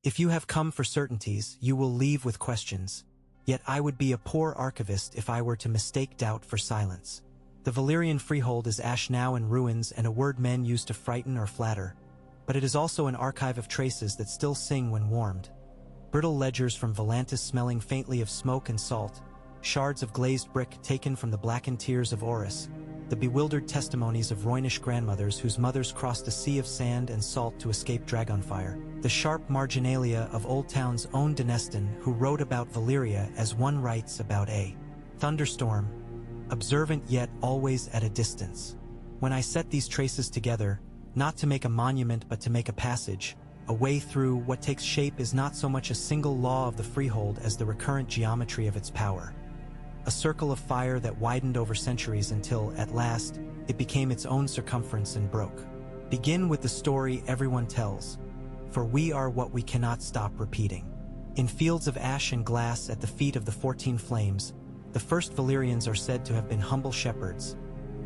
If you have come for certainties, you will leave with questions. Yet I would be a poor archivist if I were to mistake doubt for silence. The Valyrian Freehold is ash now in ruins and a word men use to frighten or flatter, but it is also an archive of traces that still sing when warmed. Brittle ledgers from Volantis smelling faintly of smoke and salt, shards of glazed brick taken from the blackened tears of Orus, the bewildered testimonies of Roynish grandmothers whose mothers crossed a sea of sand and salt to escape dragonfire, the sharp marginalia of Old Town's own Denestin who wrote about Valyria as one writes about a thunderstorm, observant yet always at a distance. When I set these traces together, not to make a monument but to make a passage, a way through, what takes shape is not so much a single law of the Freehold as the recurrent geometry of its power. A circle of fire that widened over centuries until, at last, it became its own circumference and broke. Begin with the story everyone tells, for we are what we cannot stop repeating. In fields of ash and glass at the feet of the 14 flames, the first Valyrians are said to have been humble shepherds,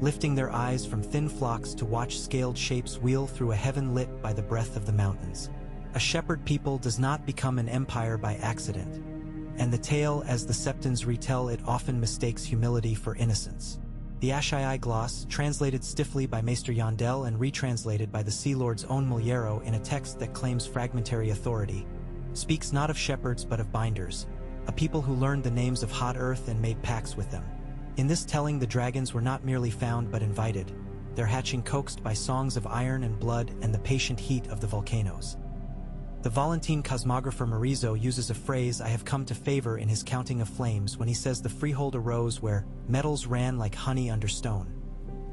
lifting their eyes from thin flocks to watch scaled shapes wheel through a heaven lit by the breath of the mountains. A shepherd people does not become an empire by accident, and the tale, as the Septons retell it, often mistakes humility for innocence. The Ashai gloss, translated stiffly by Maester Yondell and retranslated by the Sea Lord's own Moliero in a text that claims fragmentary authority, speaks not of shepherds but of binders, a people who learned the names of hot earth and made pacts with them. In this telling, the dragons were not merely found but invited, their hatching coaxed by songs of iron and blood and the patient heat of the volcanoes. The Volantine cosmographer Marizo uses a phrase I have come to favor in his counting of flames when he says the Freehold arose where metals ran like honey under stone,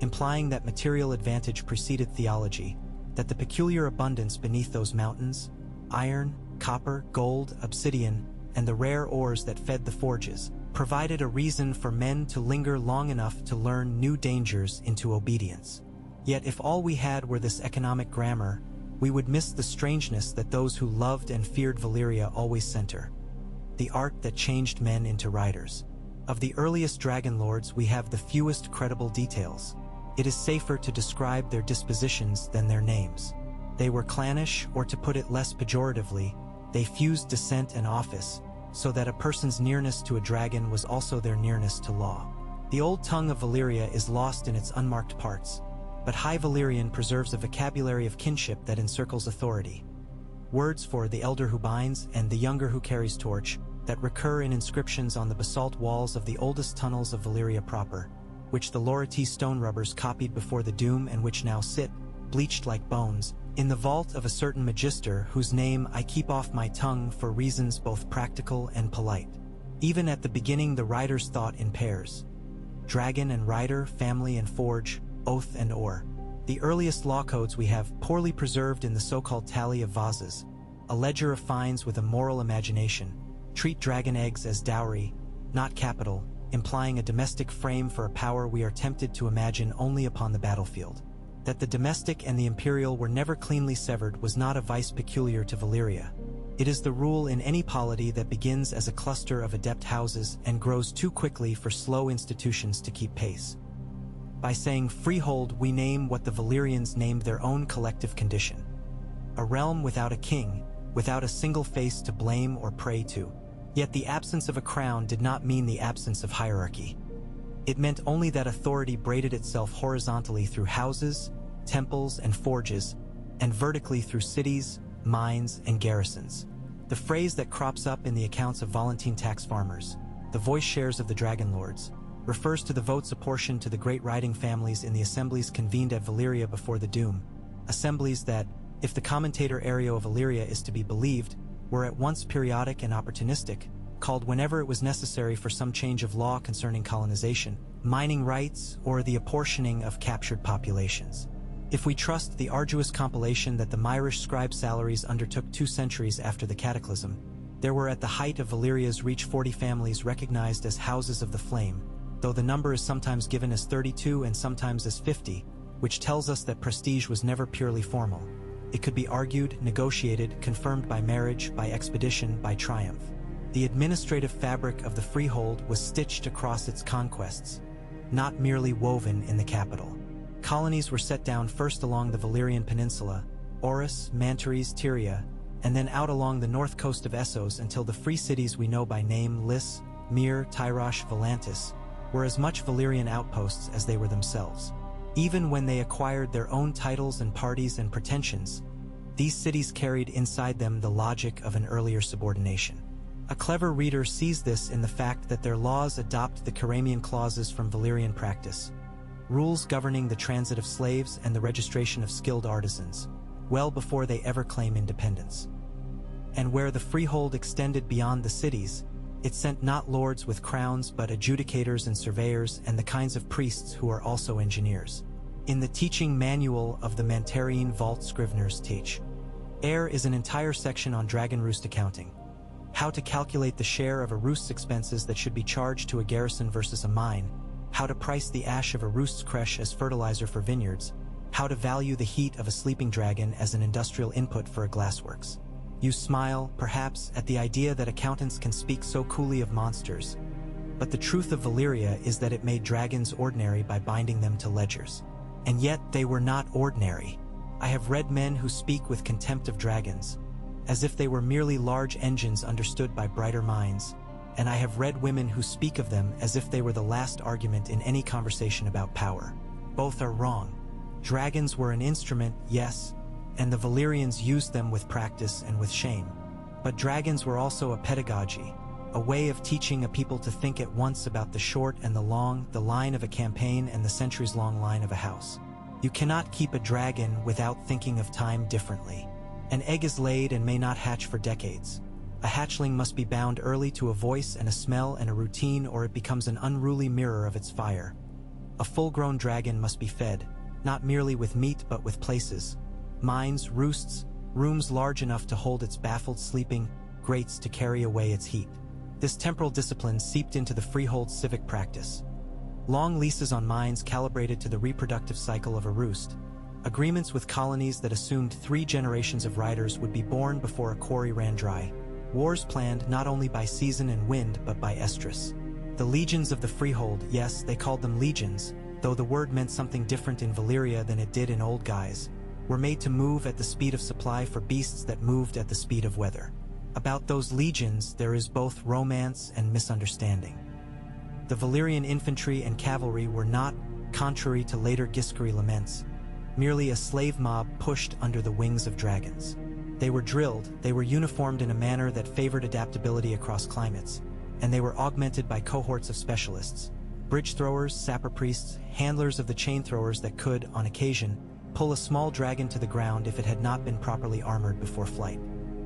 implying that material advantage preceded theology, that the peculiar abundance beneath those mountains, iron, copper, gold, obsidian, and the rare ores that fed the forges, provided a reason for men to linger long enough to learn new dangers into obedience. Yet if all we had were this economic grammar, we would miss the strangeness that those who loved and feared Valyria always center. The art that changed men into riders. Of the earliest dragon lords, we have the fewest credible details. It is safer to describe their dispositions than their names. They were clannish, or to put it less pejoratively, they fused descent and office, so that a person's nearness to a dragon was also their nearness to law. The old tongue of Valyria is lost in its unmarked parts, but High Valyrian preserves a vocabulary of kinship that encircles authority. Words for the elder who binds and the younger who carries torch that recur in inscriptions on the basalt walls of the oldest tunnels of Valyria proper, which the Lorati stone rubbers copied before the doom and which now sit, bleached like bones, in the vault of a certain magister whose name I keep off my tongue for reasons both practical and polite. Even at the beginning the riders thought in pairs. Dragon and rider, family and forge, oath and oar. The earliest law codes we have poorly preserved in the so-called tally of vases, a ledger of fines with a moral imagination, treat dragon eggs as dowry, not capital, implying a domestic frame for a power we are tempted to imagine only upon the battlefield. That the domestic and the imperial were never cleanly severed was not a vice peculiar to Valyria. It is the rule in any polity that begins as a cluster of adept houses and grows too quickly for slow institutions to keep pace. By saying Freehold, we name what the Valyrians named their own collective condition. A realm without a king, without a single face to blame or pray to. Yet the absence of a crown did not mean the absence of hierarchy. It meant only that authority braided itself horizontally through houses, temples, and forges, and vertically through cities, mines, and garrisons. The phrase that crops up in the accounts of Volantine tax farmers, the voice shares of the dragon lords, refers to the votes apportioned to the great riding families in the assemblies convened at Valyria before the Doom, assemblies that, if the commentator Ario of Valyria is to be believed, were at once periodic and opportunistic, called whenever it was necessary for some change of law concerning colonization, mining rights, or the apportioning of captured populations. If we trust the arduous compilation that the Myrish scribe salaries undertook 2 centuries after the Cataclysm, there were at the height of Valyria's reach 40 families recognized as Houses of the Flame, though the number is sometimes given as 32 and sometimes as 50, which tells us that prestige was never purely formal. It could be argued, negotiated, confirmed by marriage, by expedition, by triumph. The administrative fabric of the Freehold was stitched across its conquests, not merely woven in the capital. Colonies were set down first along the Valyrian peninsula, Orus, Mantares, Tyria, and then out along the north coast of Essos until the free cities we know by name Lys, Myr, Tyrosh, Volantis, were as much Valyrian outposts as they were themselves. Even when they acquired their own titles and parties and pretensions, these cities carried inside them the logic of an earlier subordination. A clever reader sees this in the fact that their laws adopt the Karamian clauses from Valyrian practice, rules governing the transit of slaves and the registration of skilled artisans, well before they ever claim independence. And where the freehold extended beyond the cities, it sent not lords with crowns but adjudicators and surveyors and the kinds of priests who are also engineers. In the teaching manual of the Mantarine Vault Scriveners teach. Is an entire section on dragon roost accounting. How to calculate the share of a roost's expenses that should be charged to a garrison versus a mine, how to price the ash of a roost's creche as fertilizer for vineyards, how to value the heat of a sleeping dragon as an industrial input for a glassworks. You smile, perhaps, at the idea that accountants can speak so coolly of monsters, but the truth of Valyria is that it made dragons ordinary by binding them to ledgers. And yet they were not ordinary. I have read men who speak with contempt of dragons, as if they were merely large engines understood by brighter minds, and I have read women who speak of them as if they were the last argument in any conversation about power. Both are wrong. Dragons were an instrument, yes, and the Valyrians used them with practice and with shame. But dragons were also a pedagogy, a way of teaching a people to think at once about the short and the long, the line of a campaign and the centuries-long line of a house. You cannot keep a dragon without thinking of time differently. An egg is laid and may not hatch for decades. A hatchling must be bound early to a voice and a smell and a routine, or it becomes an unruly mirror of its fire. A full-grown dragon must be fed, not merely with meat but with places, mines, roosts, rooms large enough to hold its baffled sleeping, grates to carry away its heat. This temporal discipline seeped into the freehold's civic practice. Long leases on mines calibrated to the reproductive cycle of a roost, agreements with colonies that assumed 3 generations of riders would be born before a quarry ran dry, wars planned not only by season and wind but by estrus. The legions of the freehold, yes, they called them legions, though the word meant something different in Valyria than it did in Old Guise, were made to move at the speed of supply for beasts that moved at the speed of weather. About those legions there is both romance and misunderstanding. The Valyrian infantry and cavalry were not, contrary to later Giscari laments, merely a slave mob pushed under the wings of dragons. They were drilled, they were uniformed in a manner that favored adaptability across climates, and they were augmented by cohorts of specialists, bridge throwers, sapper priests, handlers of the chain throwers that could, on occasion, pull a small dragon to the ground if it had not been properly armored before flight.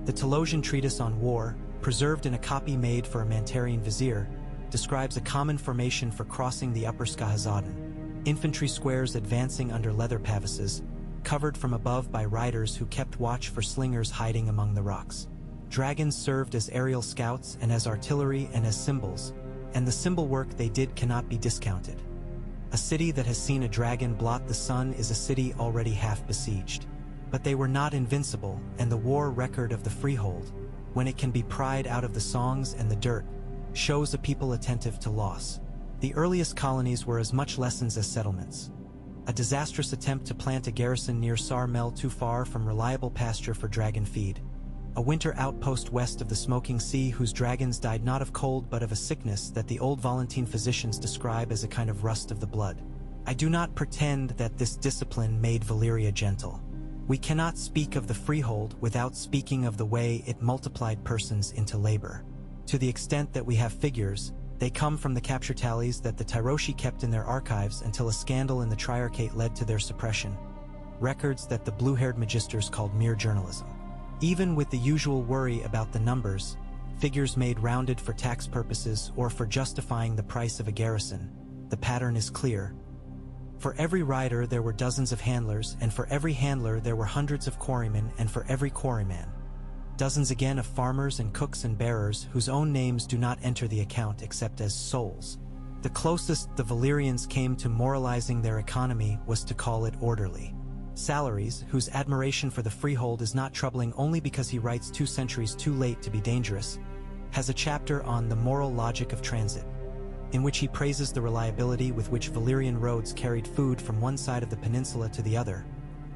The Telosian treatise on war, preserved in a copy made for a Mantarine vizier, describes a common formation for crossing the upper Skahazaden, infantry squares advancing under leather pavises, covered from above by riders who kept watch for slingers hiding among the rocks. Dragons served as aerial scouts and as artillery and as symbols, and the symbol work they did cannot be discounted. A city that has seen a dragon blot the sun is a city already half besieged. But they were not invincible, and the war record of the freehold, when it can be pried out of the songs and the dirt, shows a people attentive to loss. The earliest colonies were as much lessons as settlements. A disastrous attempt to plant a garrison near Sarmel too far from reliable pasture for dragon feed. A winter outpost west of the Smoking Sea whose dragons died not of cold but of a sickness that the old Volantine physicians describe as a kind of rust of the blood. I do not pretend that this discipline made Valyria gentle. We cannot speak of the freehold without speaking of the way it multiplied persons into labor. To the extent that we have figures, they come from the capture tallies that the Tyroshi kept in their archives until a scandal in the Triarchate led to their suppression, records that the blue-haired magisters called mere journalism. Even with the usual worry about the numbers, figures made rounded for tax purposes or for justifying the price of a garrison, the pattern is clear. For every rider there were dozens of handlers, and for every handler there were hundreds of quarrymen, and for every quarryman, dozens again of farmers and cooks and bearers whose own names do not enter the account except as souls. The closest the Valyrians came to moralizing their economy was to call it orderly. Salaries, whose admiration for the freehold is not troubling only because he writes 2 centuries too late to be dangerous, has a chapter on the moral logic of transit, in which he praises the reliability with which Valyrian roads carried food from one side of the peninsula to the other,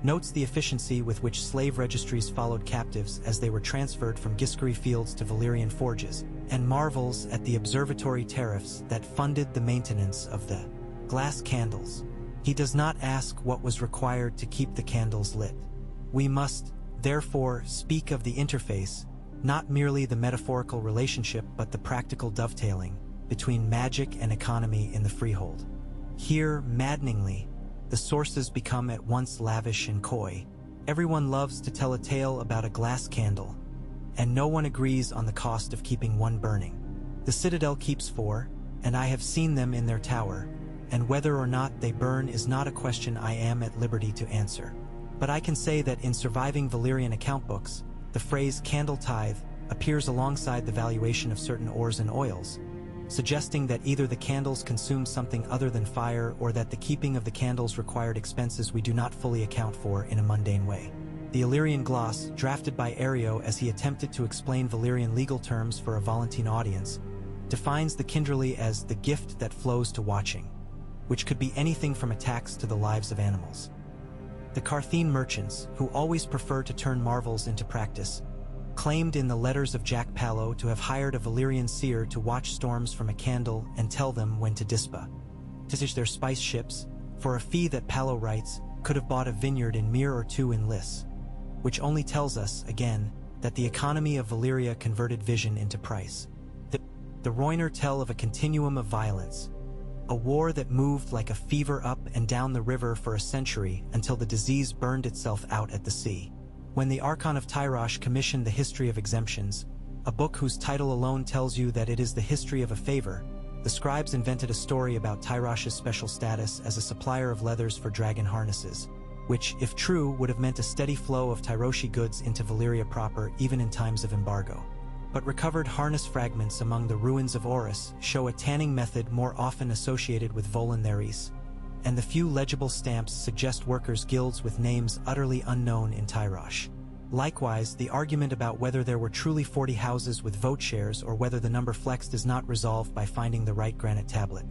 notes the efficiency with which slave registries followed captives as they were transferred from Giscari fields to Valyrian forges, and marvels at the observatory tariffs that funded the maintenance of the glass candles. He does not ask what was required to keep the candles lit. We must, therefore, speak of the interface, not merely the metaphorical relationship but the practical dovetailing between magic and economy in the Freehold. Here, maddeningly, the sources become at once lavish and coy. Everyone loves to tell a tale about a glass candle, and no one agrees on the cost of keeping one burning. The Citadel keeps 4, and I have seen them in their tower, and whether or not they burn is not a question I am at liberty to answer. But I can say that in surviving Valyrian account books, the phrase candle tithe appears alongside the valuation of certain ores and oils, suggesting that either the candles consumed something other than fire or that the keeping of the candles required expenses we do not fully account for in a mundane way. The Illyrian gloss, drafted by Ario as he attempted to explain Valyrian legal terms for a Volantine audience, defines the Kinderly as the gift that flows to watching, which could be anything from attacks to the lives of animals. The Carthene merchants, who always prefer to turn marvels into practice, claimed in the letters of Jack Pallo to have hired a Valyrian seer to watch storms from a candle and tell them when to dispa. To teach their spice ships, for a fee that Pallo writes, could have bought a vineyard in Myr or 2 in Lys, which only tells us, again, that the economy of Valyria converted vision into price. The Roiner tell of a continuum of violence, a war that moved like a fever up and down the river for a century until the disease burned itself out at the sea. When the Archon of Tyrosh commissioned the History of Exemptions, a book whose title alone tells you that it is the history of a favor, the scribes invented a story about Tyrosh's special status as a supplier of leathers for dragon harnesses, which, if true, would have meant a steady flow of Tyroshi goods into Valyria proper even in times of embargo. But recovered harness fragments among the ruins of Orus show a tanning method more often associated with Volan Theris, and the few legible stamps suggest workers' guilds with names utterly unknown in Tyrosh. Likewise, the argument about whether there were truly 40 houses with vote shares or whether the number flexed is not resolved by finding the right granite tablet.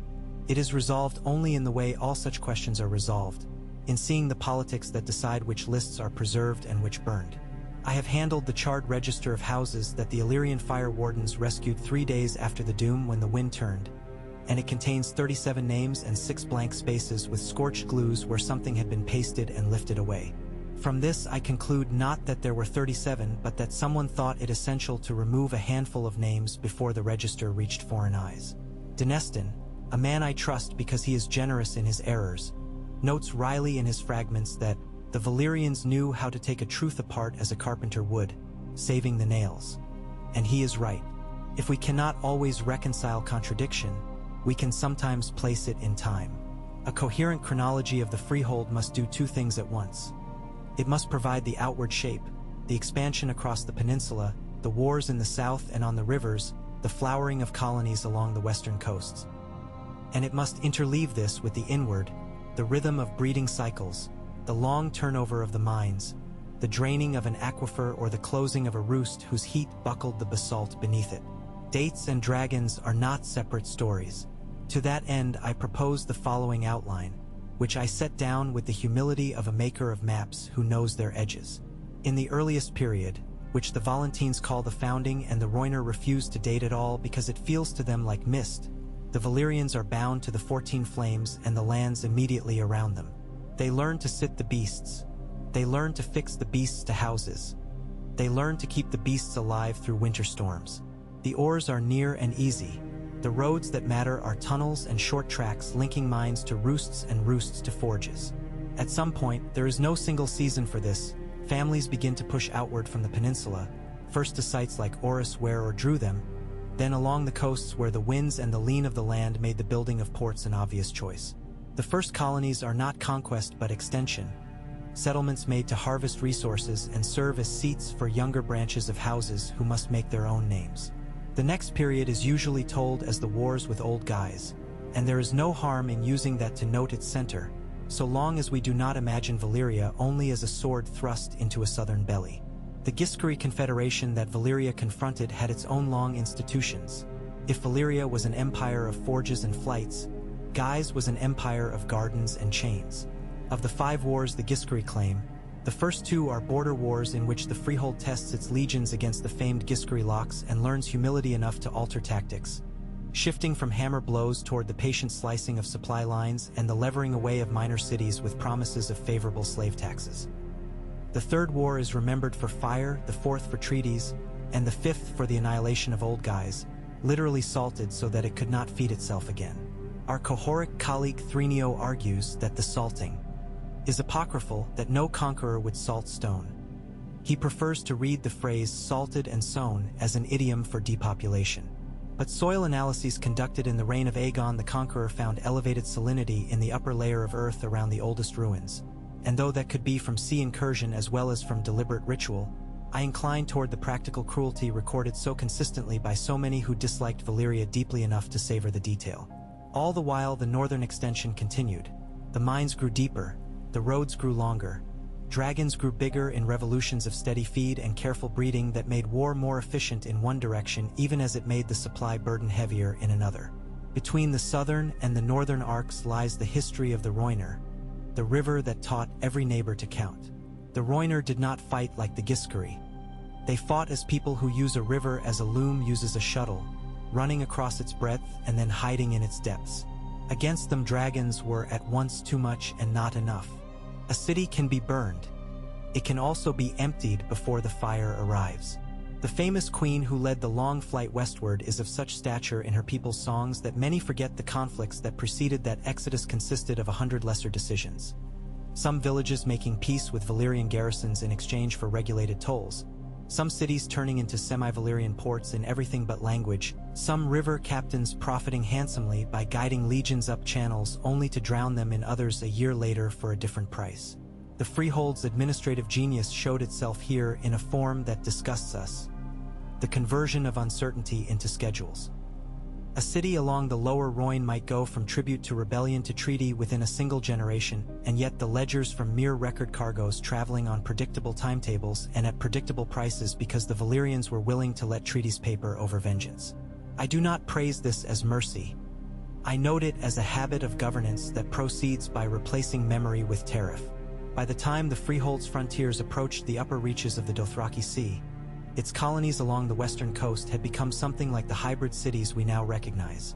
It is resolved only in the way all such questions are resolved, in seeing the politics that decide which lists are preserved and which burned. I have handled the charred register of houses that the Illyrian fire wardens rescued 3 days after the doom when the wind turned, and it contains 37 names and 6 blank spaces with scorched glues where something had been pasted and lifted away. From this I conclude not that there were 37 but that someone thought it essential to remove a handful of names before the register reached foreign eyes. Denestin, a man I trust because he is generous in his errors, notes wryly in his fragments that the Valyrians knew how to take a truth apart as a carpenter would, saving the nails. And he is right. If we cannot always reconcile contradiction, we can sometimes place it in time. A coherent chronology of the Freehold must do 2 things at once. It must provide the outward shape, the expansion across the peninsula, the wars in the south and on the rivers, the flowering of colonies along the western coasts. And it must interleave this with the inward, the rhythm of breeding cycles, the long turnover of the mines, the draining of an aquifer or the closing of a roost whose heat buckled the basalt beneath it. Dates and dragons are not separate stories. To that end, I propose the following outline, which I set down with the humility of a maker of maps who knows their edges. In the earliest period, which the Volantines call the founding and the Roiner refuse to date at all because it feels to them like mist, the Valyrians are bound to the 14 flames and the lands immediately around them. They learn to sit the beasts. They learn to fix the beasts to houses. They learn to keep the beasts alive through winter storms. The ores are near and easy. The roads that matter are tunnels and short tracks linking mines to roosts and roosts to forges. At some point, there is no single season for this. Families begin to push outward from the peninsula, first to sites like Orus where or drew them, then along the coasts where the winds and the lean of the land made the building of ports an obvious choice. The first colonies are not conquest but extension, settlements made to harvest resources and serve as seats for younger branches of houses who must make their own names. The next period is usually told as the wars with old guys, and there is no harm in using that to note its center, so long as we do not imagine Valyria only as a sword thrust into a southern belly. The Giscari Confederation that Valyria confronted had its own long institutions. If Valyria was an empire of forges and flights, Guise was an empire of gardens and chains. Of the 5 wars the Giscari claim, The first two are border wars in which the Freehold tests its legions against the famed Giscari locks and learns humility enough to alter tactics, shifting from hammer blows toward the patient slicing of supply lines and the levering away of minor cities with promises of favorable slave taxes. The third war is remembered for fire, the fourth for treaties, and the fifth for the annihilation of old guys, literally salted so that it could not feed itself again. Our Cohoric colleague Threnio argues that the salting is apocryphal, that no conqueror would salt stone. He prefers to read the phrase salted and sown as an idiom for depopulation. But soil analyses conducted in the reign of Aegon the Conqueror found elevated salinity in the upper layer of earth around the oldest ruins, and though that could be from sea incursion as well as from deliberate ritual, I incline toward the practical cruelty recorded so consistently by so many who disliked Valyria deeply enough to savor the detail. All the while the northern extension continued. The mines grew deeper, the roads grew longer, dragons grew bigger in revolutions of steady feed and careful breeding that made war more efficient in one direction even as it made the supply burden heavier in another. Between the southern and the northern arcs lies the history of the Rhoynar, the river that taught every neighbor to count. The Rhoynar did not fight like the Giscari. They fought as people who use a river as a loom uses a shuttle, running across its breadth and then hiding in its depths. Against them dragons were at once too much and not enough. A city can be burned. It can also be emptied before the fire arrives. The famous queen who led the long flight westward is of such stature in her people's songs that many forget the conflicts that preceded that exodus consisted of 100 lesser decisions. Some villages making peace with Valyrian garrisons in exchange for regulated tolls, some cities turning into semi-Valyrian ports in everything but language, some river captains profiting handsomely by guiding legions up channels only to drown them in others a year later for a different price. The Freehold's administrative genius showed itself here in a form that disgusts us: the conversion of uncertainty into schedules. A city along the lower Rhoyne might go from tribute to rebellion to treaty within a single generation, and yet the ledgers from mere record cargoes traveling on predictable timetables and at predictable prices because the Valyrians were willing to let treaties paper over vengeance. I do not praise this as mercy. I note it as a habit of governance that proceeds by replacing memory with tariff. By the time the Freehold's frontiers approached the upper reaches of the Dothraki Sea, its colonies along the western coast had become something like the hybrid cities we now recognize.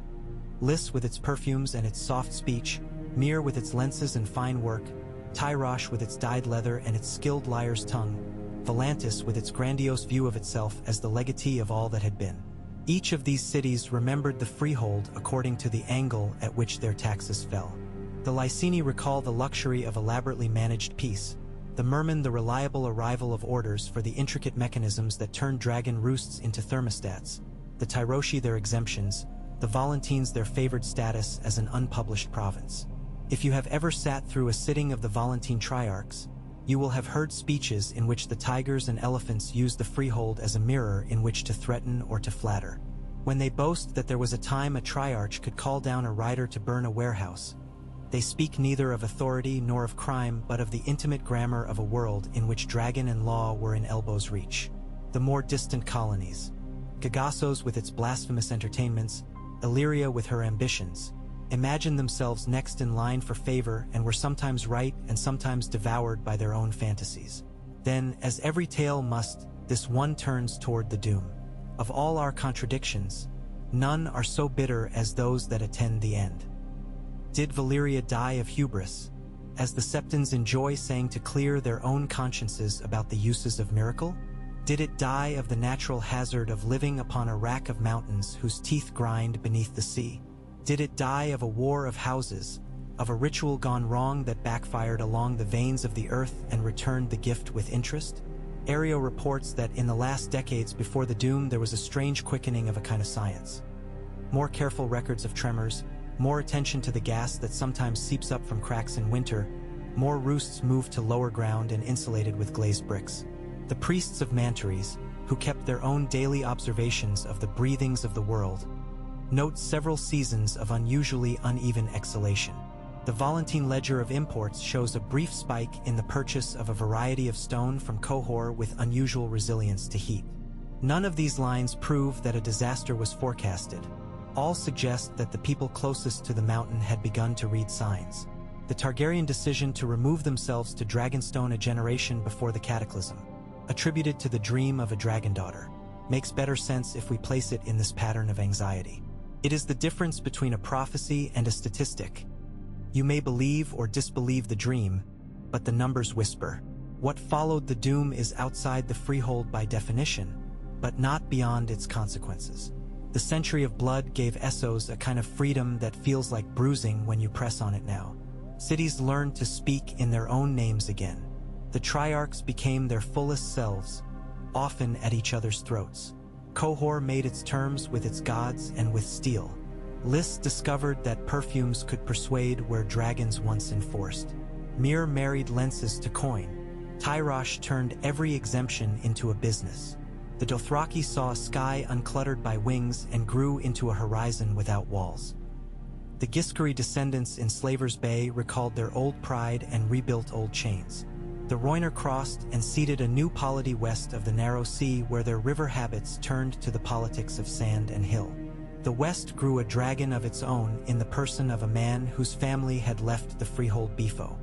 Lys with its perfumes and its soft speech, Myr with its lenses and fine work, Tyrosh with its dyed leather and its skilled liar's tongue, Volantis with its grandiose view of itself as the legatee of all that had been. Each of these cities remembered the Freehold according to the angle at which their taxes fell. The Lyseni recall the luxury of elaborately managed peace, the Mermen the reliable arrival of orders for the intricate mechanisms that turned dragon roosts into thermostats, the Tyroshi their exemptions, the Volantines their favored status as an unpublished province. If you have ever sat through a sitting of the Volantine Triarchs, you will have heard speeches in which the tigers and elephants use the Freehold as a mirror in which to threaten or to flatter. When they boast that there was a time a Triarch could call down a rider to burn a warehouse, they speak neither of authority nor of crime but of the intimate grammar of a world in which dragon and law were in elbow's reach. The more distant colonies, Gagassos with its blasphemous entertainments, Illyria with her ambitions, imagined themselves next in line for favor and were sometimes right and sometimes devoured by their own fantasies. Then, as every tale must, this one turns toward the doom. Of all our contradictions, none are so bitter as those that attend the end. Did Valyria die of hubris, as the Septons enjoy saying to clear their own consciences about the uses of miracle? Did it die of the natural hazard of living upon a rack of mountains whose teeth grind beneath the sea? Did it die of a war of houses, of a ritual gone wrong that backfired along the veins of the earth and returned the gift with interest? Ario reports that in the last decades before the doom there was a strange quickening of a kind of science. More careful records of tremors, more attention to the gas that sometimes seeps up from cracks in winter, more roosts moved to lower ground and insulated with glazed bricks. The priests of Mantares, who kept their own daily observations of the breathings of the world, note several seasons of unusually uneven exhalation. The Volantine ledger of imports shows a brief spike in the purchase of a variety of stone from Qohor with unusual resilience to heat. None of these lines prove that a disaster was forecasted. All suggest that the people closest to the mountain had begun to read signs. The Targaryen decision to remove themselves to Dragonstone a generation before the Cataclysm, attributed to the dream of a dragon daughter, makes better sense if we place it in this pattern of anxiety. It is the difference between a prophecy and a statistic. You may believe or disbelieve the dream, but the numbers whisper. What followed the doom is outside the Freehold by definition, but not beyond its consequences. The Century of Blood gave Essos a kind of freedom that feels like bruising when you press on it now. Cities learned to speak in their own names again. The Triarchs became their fullest selves, often at each other's throats. Qohor made its terms with its gods and with steel. Lys discovered that perfumes could persuade where dragons once enforced. Myr married lenses to coin. Tyrosh turned every exemption into a business. The Dothraki saw a sky uncluttered by wings and grew into a horizon without walls. The Giscari descendants in Slaver's Bay recalled their old pride and rebuilt old chains. The Rhoynar crossed and seeded a new polity west of the narrow sea where their river habits turned to the politics of sand and hill. The West grew a dragon of its own in the person of a man whose family had left the Freehold Bifo.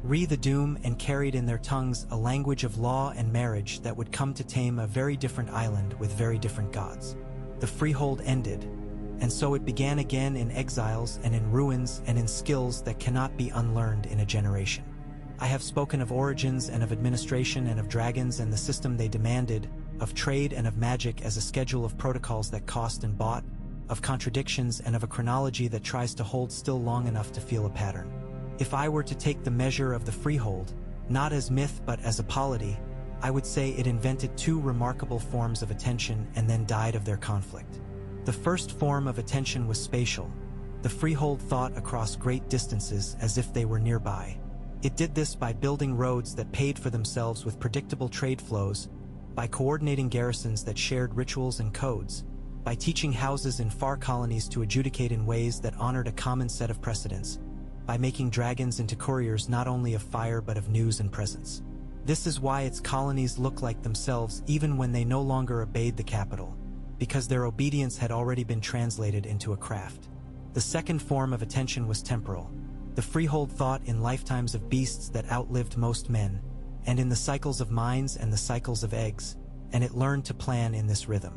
Re the Doom and carried in their tongues a language of law and marriage that would come to tame a very different island with very different gods. The Freehold ended, and so it began again in exiles and in ruins and in skills that cannot be unlearned in a generation. I have spoken of origins and of administration and of dragons and the system they demanded, of trade and of magic as a schedule of protocols that cost and bought, of contradictions and of a chronology that tries to hold still long enough to feel a pattern. If I were to take the measure of the Freehold, not as myth but as a polity, I would say it invented two remarkable forms of attention and then died of their conflict. The first form of attention was spatial. The Freehold thought across great distances as if they were nearby. It did this by building roads that paid for themselves with predictable trade flows, by coordinating garrisons that shared rituals and codes, by teaching houses in far colonies to adjudicate in ways that honored a common set of precedents, by making dragons into couriers not only of fire but of news and presence. This is why its colonies look like themselves even when they no longer obeyed the capital, because their obedience had already been translated into a craft. The second form of attention was temporal. The Freehold thought in lifetimes of beasts that outlived most men, and in the cycles of mines and the cycles of eggs, and it learned to plan in this rhythm.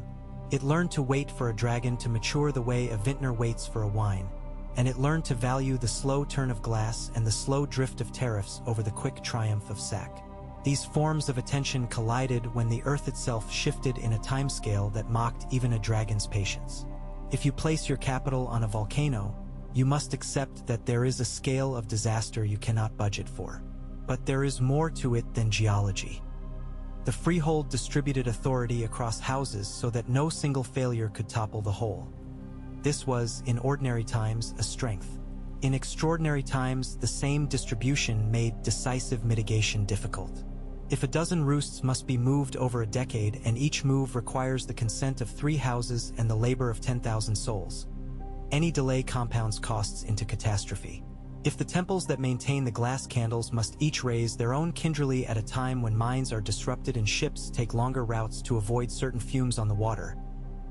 It learned to wait for a dragon to mature the way a vintner waits for a wine, and it learned to value the slow turn of glass and the slow drift of tariffs over the quick triumph of sack. These forms of attention collided when the earth itself shifted in a timescale that mocked even a dragon's patience. If you place your capital on a volcano, you must accept that there is a scale of disaster you cannot budget for. But there is more to it than geology. The Freehold distributed authority across houses so that no single failure could topple the whole. This was, in ordinary times, a strength. In extraordinary times, the same distribution made decisive mitigation difficult. If a dozen roosts must be moved over a decade and each move requires the consent of 3 houses and the labor of 10,000 souls, any delay compounds costs into catastrophe. If the temples that maintain the glass candles must each raise their own kindrelly at a time when mines are disrupted and ships take longer routes to avoid certain fumes on the water,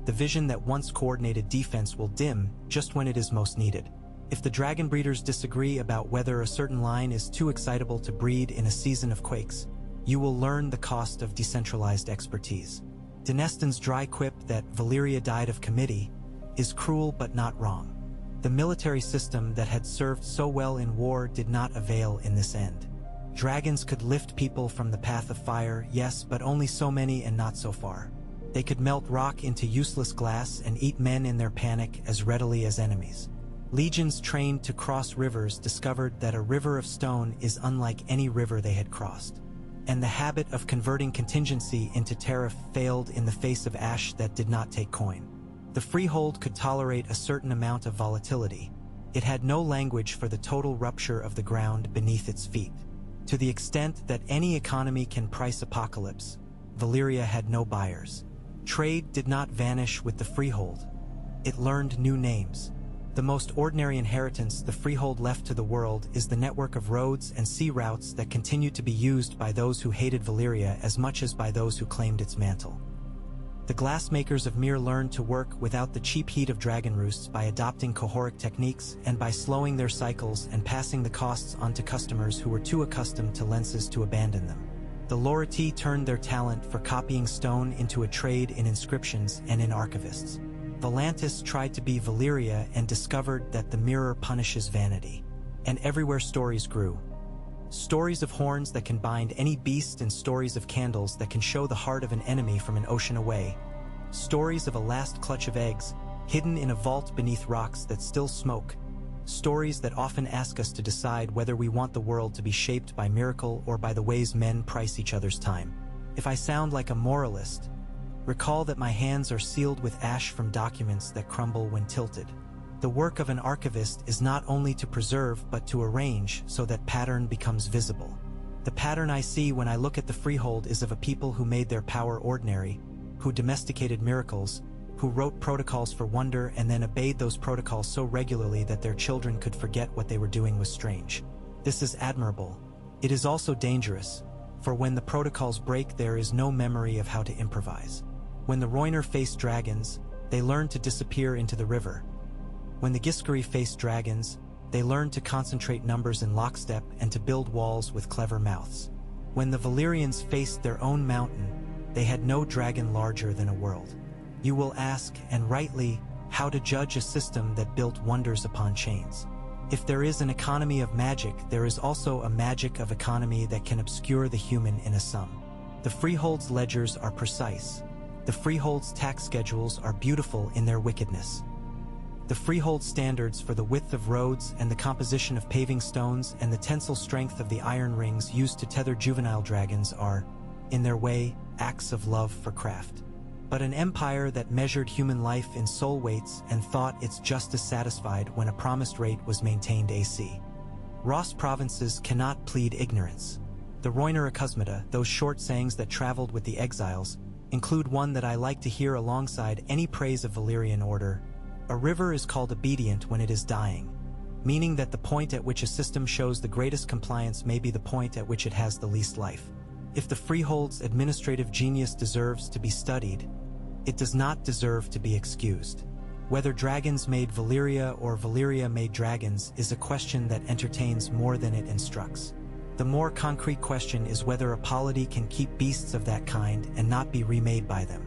the vision that once coordinated defense will dim just when it is most needed. If the dragon breeders disagree about whether a certain line is too excitable to breed in a season of quakes, you will learn the cost of decentralized expertise. Deneston's dry quip that Valyria died of committee is cruel but not wrong. The military system that had served so well in war did not avail in this end. Dragons could lift people from the path of fire, yes, but only so many and not so far. They could melt rock into useless glass and eat men in their panic as readily as enemies. Legions trained to cross rivers discovered that a river of stone is unlike any river they had crossed. And the habit of converting contingency into tariff failed in the face of ash that did not take coin. The Freehold could tolerate a certain amount of volatility. It had no language for the total rupture of the ground beneath its feet. To the extent that any economy can price apocalypse, Valyria had no buyers. Trade did not vanish with the Freehold. It learned new names. The most ordinary inheritance the Freehold left to the world is the network of roads and sea routes that continue to be used by those who hated Valyria as much as by those who claimed its mantle. The glassmakers of Mir learned to work without the cheap heat of dragon roosts by adopting cohoric techniques and by slowing their cycles and passing the costs on to customers who were too accustomed to lenses to abandon them. The Loriti turned their talent for copying stone into a trade in inscriptions and in archivists. Volantis tried to be Valyria and discovered that the mirror punishes vanity. And everywhere stories grew. Stories of horns that can bind any beast and stories of candles that can show the heart of an enemy from an ocean away. Stories of a last clutch of eggs, hidden in a vault beneath rocks that still smoke. Stories that often ask us to decide whether we want the world to be shaped by miracle or by the ways men price each other's time. If I sound like a moralist, recall that my hands are sealed with ash from documents that crumble when tilted. The work of an archivist is not only to preserve but to arrange so that pattern becomes visible. The pattern I see when I look at the Freehold is of a people who made their power ordinary, who domesticated miracles, who wrote protocols for wonder and then obeyed those protocols so regularly that their children could forget what they were doing was strange. This is admirable. It is also dangerous, for when the protocols break there is no memory of how to improvise. When the Roiner faced dragons, they learned to disappear into the river. When the Giskari faced dragons, they learned to concentrate numbers in lockstep and to build walls with clever mouths. When the Valyrians faced their own mountain, they had no dragon larger than a world. You will ask, and rightly, how to judge a system that built wonders upon chains. If there is an economy of magic, there is also a magic of economy that can obscure the human in a sum. The Freehold's ledgers are precise. The Freehold's tax schedules are beautiful in their wickedness. The Freehold standards for the width of roads and the composition of paving stones and the tensile strength of the iron rings used to tether juvenile dragons are, in their way, acts of love for craft. But an empire that measured human life in soul weights and thought its justice satisfied when a promised rate was maintained AC. Ross provinces cannot plead ignorance. The Roiner Akuzmata, those short sayings that traveled with the exiles, include one that I like to hear alongside any praise of Valyrian order. A river is called obedient when it is dying, meaning that the point at which a system shows the greatest compliance may be the point at which it has the least life. If the Freehold's administrative genius deserves to be studied, it does not deserve to be excused. Whether dragons made Valyria or Valyria made dragons is a question that entertains more than it instructs. The more concrete question is whether a polity can keep beasts of that kind and not be remade by them.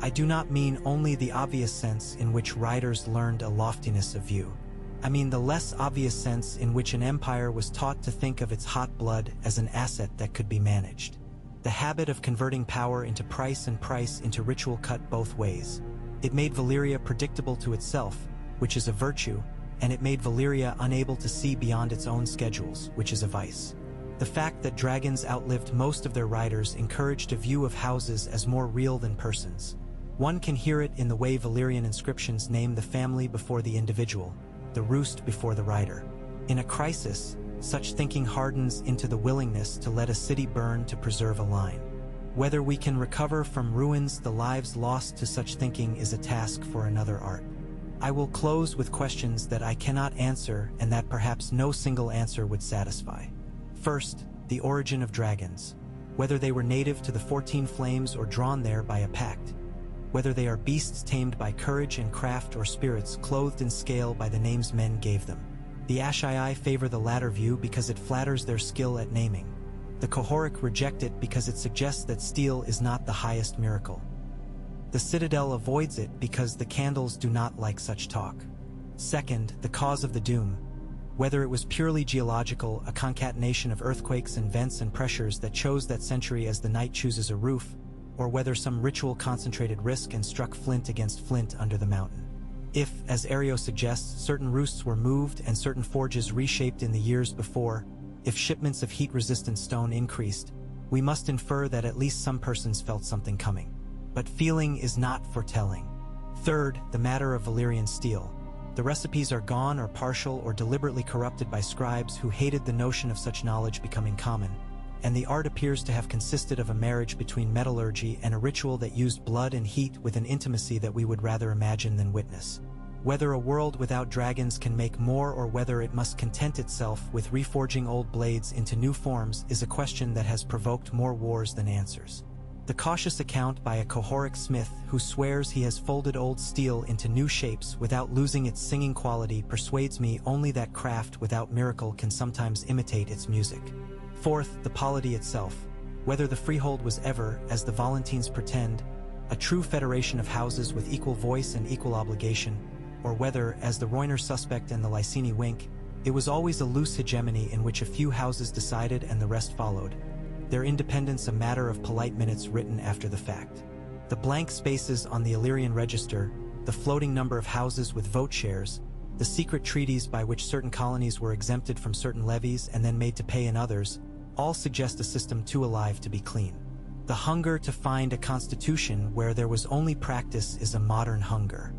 I do not mean only the obvious sense in which riders learned a loftiness of view. I mean the less obvious sense in which an empire was taught to think of its hot blood as an asset that could be managed. The habit of converting power into price and price into ritual cut both ways. It made Valyria predictable to itself, which is a virtue, and it made Valyria unable to see beyond its own schedules, which is a vice. The fact that dragons outlived most of their riders encouraged a view of houses as more real than persons. One can hear it in the way Valyrian inscriptions name the family before the individual, the roost before the rider. In a crisis, such thinking hardens into the willingness to let a city burn to preserve a line. Whether we can recover from ruins the lives lost to such thinking is a task for another art. I will close with questions that I cannot answer and that perhaps no single answer would satisfy. First, the origin of dragons. Whether they were native to the 14 Flames or drawn there by a pact. Whether they are beasts tamed by courage and craft or spirits clothed in scale by the names men gave them. The Ashai favor the latter view because it flatters their skill at naming. The Cohoric reject it because it suggests that steel is not the highest miracle. The Citadel avoids it because the candles do not like such talk. Second, the cause of the doom. Whether it was purely geological, a concatenation of earthquakes and vents and pressures that chose that century as the night chooses a roof, or whether some ritual concentrated risk and struck flint against flint under the mountain. If, as Ario suggests, certain roosts were moved and certain forges reshaped in the years before, if shipments of heat-resistant stone increased, we must infer that at least some persons felt something coming. But feeling is not foretelling. Third, the matter of Valyrian steel. The recipes are gone or partial or deliberately corrupted by scribes who hated the notion of such knowledge becoming common, and the art appears to have consisted of a marriage between metallurgy and a ritual that used blood and heat with an intimacy that we would rather imagine than witness. Whether a world without dragons can make more or whether it must content itself with reforging old blades into new forms is a question that has provoked more wars than answers. The cautious account by a Kohoric smith who swears he has folded old steel into new shapes without losing its singing quality persuades me only that craft without miracle can sometimes imitate its music. Fourth, the polity itself. Whether the freehold was ever, as the Valentines pretend, a true federation of houses with equal voice and equal obligation, or whether, as the Reuner suspect and the Licini wink, it was always a loose hegemony in which a few houses decided and the rest followed, their independence a matter of polite minutes written after the fact. The blank spaces on the Illyrian register, the floating number of houses with vote shares, the secret treaties by which certain colonies were exempted from certain levies and then made to pay in others, all suggest a system too alive to be clean. The hunger to find a constitution where there was only practice is a modern hunger.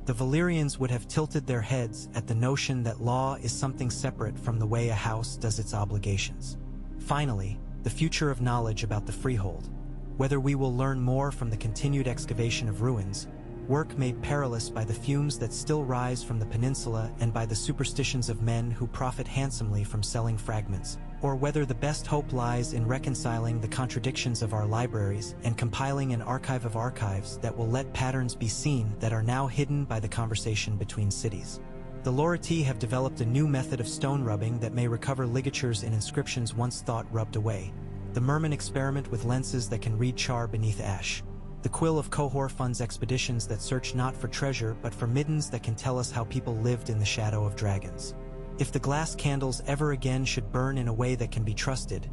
The Valyrians would have tilted their heads at the notion that law is something separate from the way a house does its obligations. Finally, the future of knowledge about the freehold. Whether we will learn more from the continued excavation of ruins, work made perilous by the fumes that still rise from the peninsula and by the superstitions of men who profit handsomely from selling fragments, or whether the best hope lies in reconciling the contradictions of our libraries and compiling an archive of archives that will let patterns be seen that are now hidden by the conversation between cities. The Loriti have developed a new method of stone rubbing that may recover ligatures in inscriptions once thought rubbed away. The Merman experiment with lenses that can read char beneath ash. The quill of Kohor funds expeditions that search not for treasure but for middens that can tell us how people lived in the shadow of dragons. If the glass candles ever again should burn in a way that can be trusted,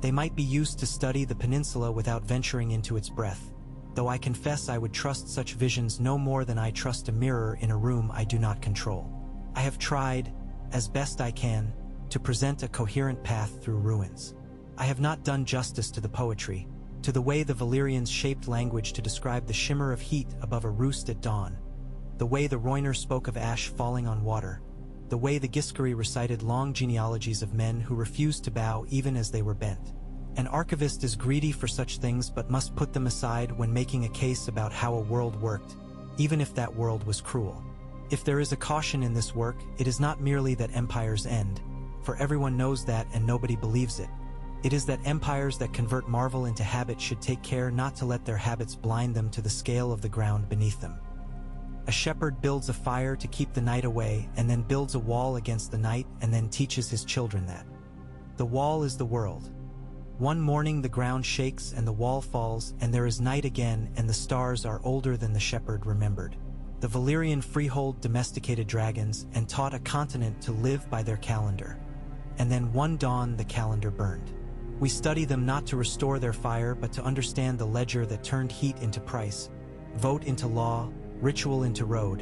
they might be used to study the peninsula without venturing into its breath, though I confess I would trust such visions no more than I trust a mirror in a room I do not control. I have tried, as best I can, to present a coherent path through ruins. I have not done justice to the poetry, to the way the Valyrians shaped language to describe the shimmer of heat above a roost at dawn, the way the Reuner spoke of ash falling on water, the way the Giscari recited long genealogies of men who refused to bow even as they were bent. An archivist is greedy for such things but must put them aside when making a case about how a world worked, even if that world was cruel. If there is a caution in this work, it is not merely that empires end, for everyone knows that and nobody believes it. It is that empires that convert marvel into habit should take care not to let their habits blind them to the scale of the ground beneath them. A shepherd builds a fire to keep the night away and then builds a wall against the night and then teaches his children that. The wall is the world. One morning the ground shakes and the wall falls and there is night again and the stars are older than the shepherd remembered. The Valyrian freehold domesticated dragons and taught a continent to live by their calendar. And then one dawn the calendar burned. We study them not to restore their fire but to understand the ledger that turned heat into price, vote into law, ritual into road,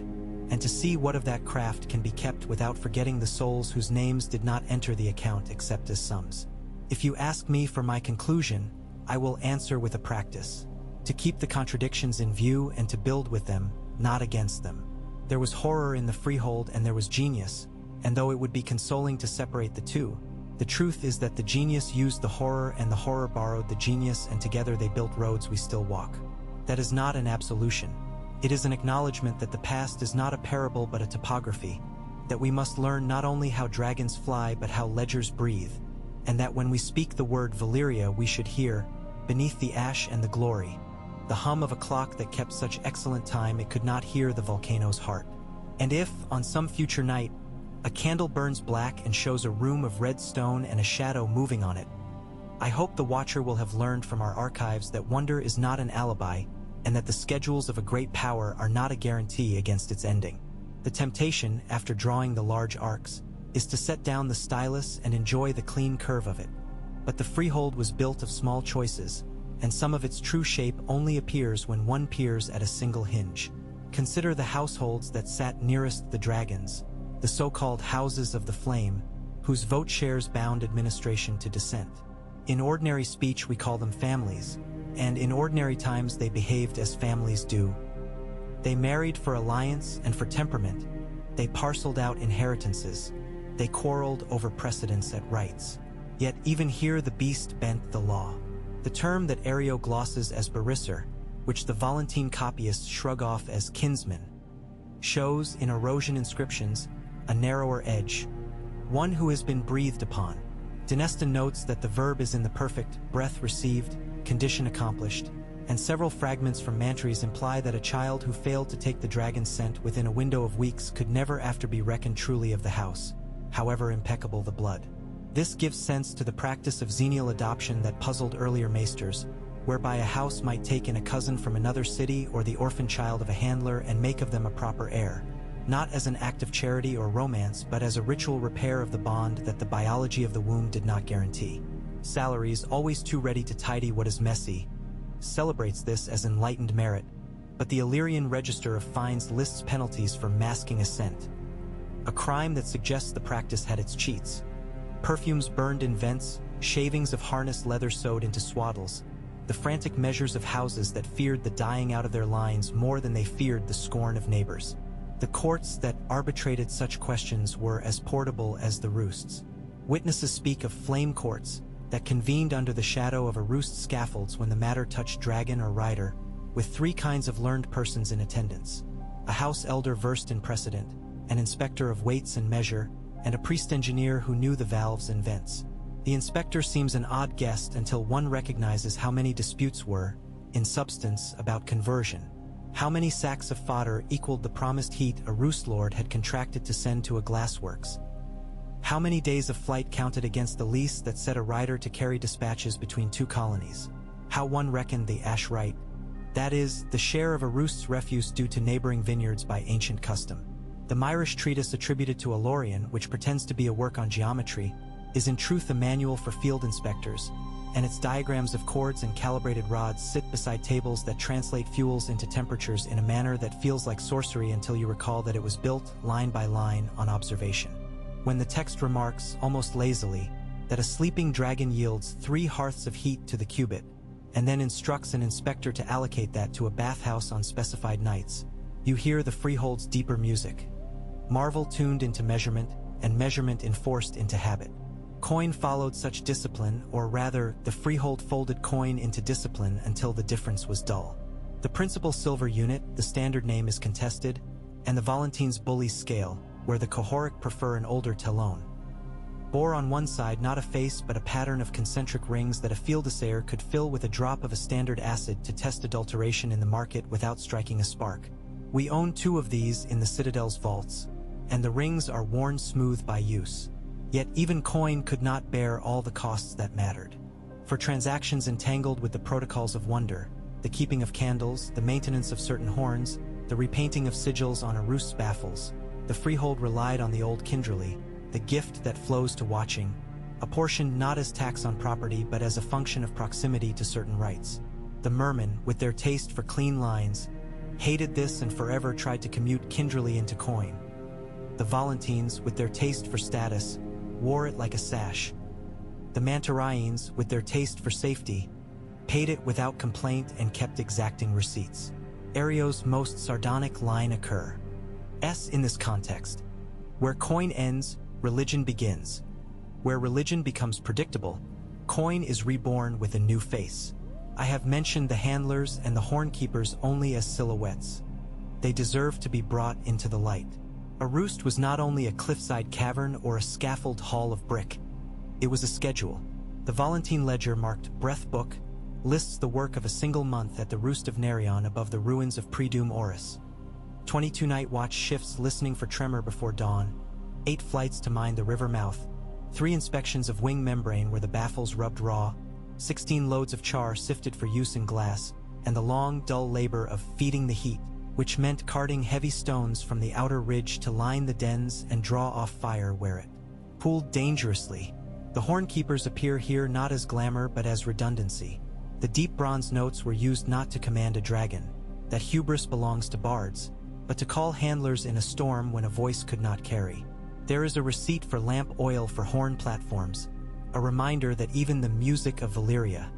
and to see what of that craft can be kept without forgetting the souls whose names did not enter the account except as sums. If you ask me for my conclusion, I will answer with a practice. To keep the contradictions in view and to build with them, not against them. There was horror in the freehold and there was genius, and though it would be consoling to separate the two, the truth is that the genius used the horror and the horror borrowed the genius and together they built roads we still walk. That is not an absolution. It is an acknowledgement that the past is not a parable but a topography, that we must learn not only how dragons fly but how ledgers breathe, and that when we speak the word Valyria we should hear, beneath the ash and the glory, the hum of a clock that kept such excellent time it could not hear the volcano's heart. And if, on some future night, a candle burns black and shows a room of red stone and a shadow moving on it, I hope the watcher will have learned from our archives that wonder is not an alibi and that the schedules of a great power are not a guarantee against its ending. The temptation, after drawing the large arcs, is to set down the stylus and enjoy the clean curve of it. But the freehold was built of small choices, and some of its true shape only appears when one peers at a single hinge. Consider the households that sat nearest the dragons, the so-called houses of the flame, whose vote shares bound administration to dissent. In ordinary speech we call them families, and in ordinary times they behaved as families do. They married for alliance and for temperament, they parceled out inheritances, they quarreled over precedence at rights. Yet even here the beast bent the law. The term that Ario glosses as barisser, which the Valentine copyists shrug off as kinsman, shows in erosion inscriptions a narrower edge, one who has been breathed upon. Dinesta notes that the verb is in the perfect breath received, condition accomplished, and several fragments from mantries imply that a child who failed to take the dragon's scent within a window of weeks could never after be reckoned truly of the house, however impeccable the blood. This gives sense to the practice of xenial adoption that puzzled earlier maesters, whereby a house might take in a cousin from another city or the orphan child of a handler and make of them a proper heir, not as an act of charity or romance but as a ritual repair of the bond that the biology of the womb did not guarantee. Salaries, always too ready to tidy what is messy, celebrates this as enlightened merit, but the Valyrian register of fines lists penalties for masking assent, a crime that suggests the practice had its cheats. Perfumes burned in vents, shavings of harness leather sewed into swaddles, the frantic measures of houses that feared the dying out of their lines more than they feared the scorn of neighbors. The courts that arbitrated such questions were as portable as the roosts. Witnesses speak of flame courts that convened under the shadow of a roost scaffolds when the matter touched dragon or rider, with three kinds of learned persons in attendance: a house elder versed in precedent, an inspector of weights and measure, and a priest-engineer who knew the valves and vents. The inspector seems an odd guest until one recognizes how many disputes were, in substance, about conversion. How many sacks of fodder equaled the promised heat a roost lord had contracted to send to a glassworks? How many days of flight counted against the lease that set a rider to carry dispatches between two colonies? How one reckoned the ash right, that is, the share of a roost's refuse due to neighboring vineyards by ancient custom. The Myrish treatise attributed to Valyrian, which pretends to be a work on geometry, is in truth a manual for field inspectors, and its diagrams of cords and calibrated rods sit beside tables that translate fuels into temperatures in a manner that feels like sorcery until you recall that it was built, line by line, on observation. When the text remarks, almost lazily, that a sleeping dragon yields 3 hearths of heat to the cubit, and then instructs an inspector to allocate that to a bathhouse on specified nights, you hear the Freehold's deeper music. Marvel tuned into measurement, and measurement enforced into habit. Coin followed such discipline, or rather, the Freehold folded coin into discipline until the difference was dull. The principal silver unit, the standard name, is contested, and the Valyntines bully scale, where the Cohoric prefer an older talon. Bore on one side not a face but a pattern of concentric rings that a field assayer could fill with a drop of a standard acid to test adulteration in the market without striking a spark. We own 2 of these in the Citadel's vaults, and the rings are worn smooth by use. Yet even coin could not bear all the costs that mattered. For transactions entangled with the protocols of wonder, the keeping of candles, the maintenance of certain horns, the repainting of sigils on a roost's baffles, the Freehold relied on the old Kinderly, the gift that flows to watching, apportioned not as tax on property but as a function of proximity to certain rights. The Mermen, with their taste for clean lines, hated this and forever tried to commute Kinderly into coin. The Valyntines, with their taste for status, wore it like a sash. The Mantarines, with their taste for safety, paid it without complaint and kept exacting receipts. Ario's most sardonic line occur. In this context, where coin ends, religion begins. Where religion becomes predictable, coin is reborn with a new face. I have mentioned the handlers and the hornkeepers only as silhouettes. They deserve to be brought into the light. A roost was not only a cliffside cavern or a scaffold hall of brick. It was a schedule. The Valyntine ledger marked Breath Book lists the work of a single month at the Roost of Nerion above the ruins of Predum Oris. 22 night watch shifts listening for tremor before dawn, 8 flights to mine the river mouth, 3 inspections of wing membrane where the baffles rubbed raw, 16 loads of char sifted for use in glass, and the long, dull labor of feeding the heat, which meant carting heavy stones from the outer ridge to line the dens and draw off fire where it pooled dangerously. The hornkeepers appear here not as glamour but as redundancy. The deep bronze notes were used not to command a dragon, that hubris belongs to bards, but to call handlers in a storm when a voice could not carry. There is a receipt for lamp oil for horn platforms, a reminder that even the music of Valyria,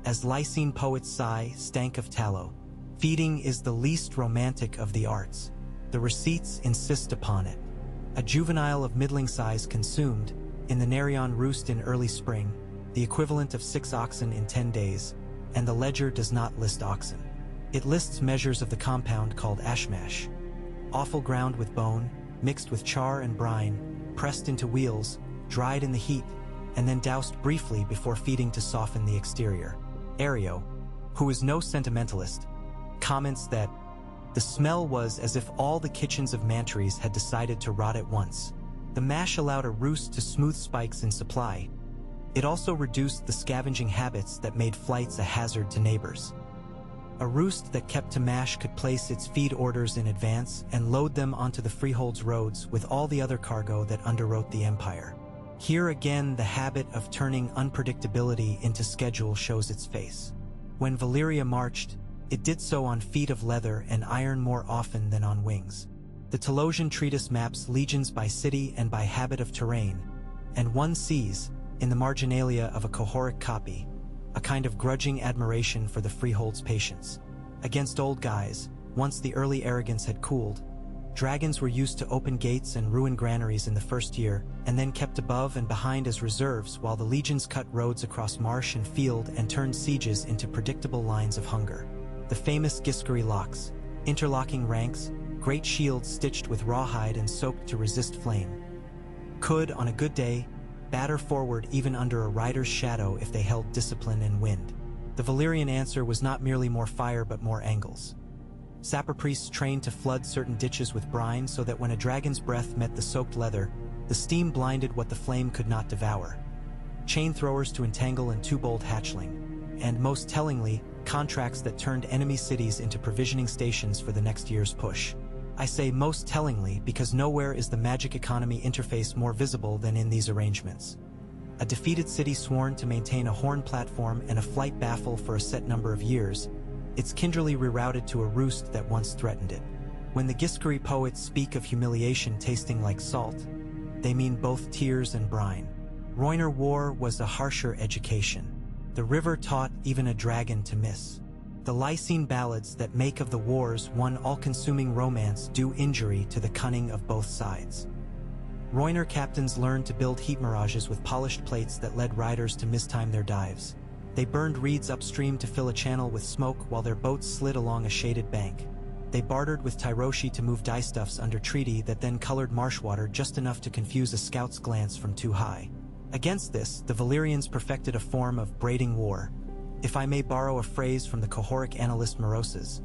as Lycene poets sigh, stank of tallow. Feeding is the least romantic of the arts. The receipts insist upon it. A juvenile of middling size consumed, in the Nerion roost in early spring, the equivalent of 6 oxen in 10 days, and the ledger does not list oxen. It lists measures of the compound called ashmash. Offal ground with bone, mixed with char and brine, pressed into wheels, dried in the heat, and then doused briefly before feeding to soften the exterior. Ario, who is no sentimentalist, comments that the smell was as if all the kitchens of Mantaries had decided to rot at once. The mash allowed a roost to smooth spikes in supply. It also reduced the scavenging habits that made flights a hazard to neighbors. A roost that kept to mash could place its feed orders in advance and load them onto the Freehold's roads with all the other cargo that underwrote the empire. Here again, the habit of turning unpredictability into schedule shows its face. When Valyria marched, it did so on feet of leather and iron more often than on wings. The Telosian treatise maps legions by city and by habit of terrain, and one sees, in the marginalia of a Cohoric copy, a kind of grudging admiration for the Freehold's patience. Against old guys, once the early arrogance had cooled, dragons were used to open gates and ruin granaries in the first year, and then kept above and behind as reserves while the legions cut roads across marsh and field and turned sieges into predictable lines of hunger. The famous Giscari locks, interlocking ranks, great shields stitched with rawhide and soaked to resist flame, could, on a good day, batter forward even under a rider's shadow if they held discipline and wind. The Valyrian answer was not merely more fire but more angles. Sapper priests trained to flood certain ditches with brine so that when a dragon's breath met the soaked leather, the steam blinded what the flame could not devour. Chain throwers to entangle and two-bolt hatchling, and most tellingly, contracts that turned enemy cities into provisioning stations for the next year's push. I say most tellingly because nowhere is the magic economy interface more visible than in these arrangements. A defeated city sworn to maintain a horn platform and a flight baffle for a set number of years, it's kinderly rerouted to a roost that once threatened it. When the Giscari poets speak of humiliation tasting like salt, they mean both tears and brine. Rhoynar war was a harsher education. The river taught even a dragon to miss. The Lysine ballads that make of the wars one all-consuming romance do injury to the cunning of both sides. Rhoynar captains learned to build heat mirages with polished plates that led riders to mistime their dives. They burned reeds upstream to fill a channel with smoke while their boats slid along a shaded bank. They bartered with Tyroshi to move dyestuffs under treaty that then colored marsh water just enough to confuse a scout's glance from too high. Against this, the Valyrians perfected a form of braiding war, if I may borrow a phrase from the Cohoric analyst Moroses.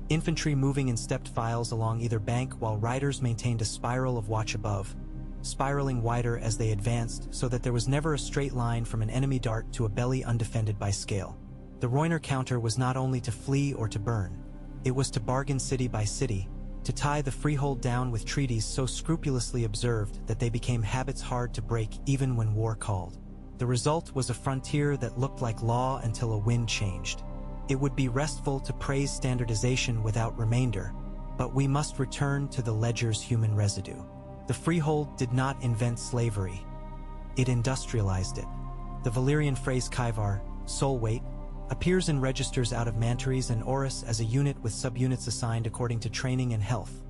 Infantry moving in stepped files along either bank while riders maintained a spiral of watch above, spiraling wider as they advanced so that there was never a straight line from an enemy dart to a belly undefended by scale. The Rhoynar counter was not only to flee or to burn, it was to bargain city by city, to tie the Freehold down with treaties so scrupulously observed that they became habits hard to break even when war called. The result was a frontier that looked like law until a wind changed. It would be restful to praise standardization without remainder, but we must return to the ledger's human residue. The Freehold did not invent slavery. It industrialized it. The Valyrian phrase kaivar, soul weight, appears in registers out of Mantaries and Oris as a unit with subunits assigned according to training and health.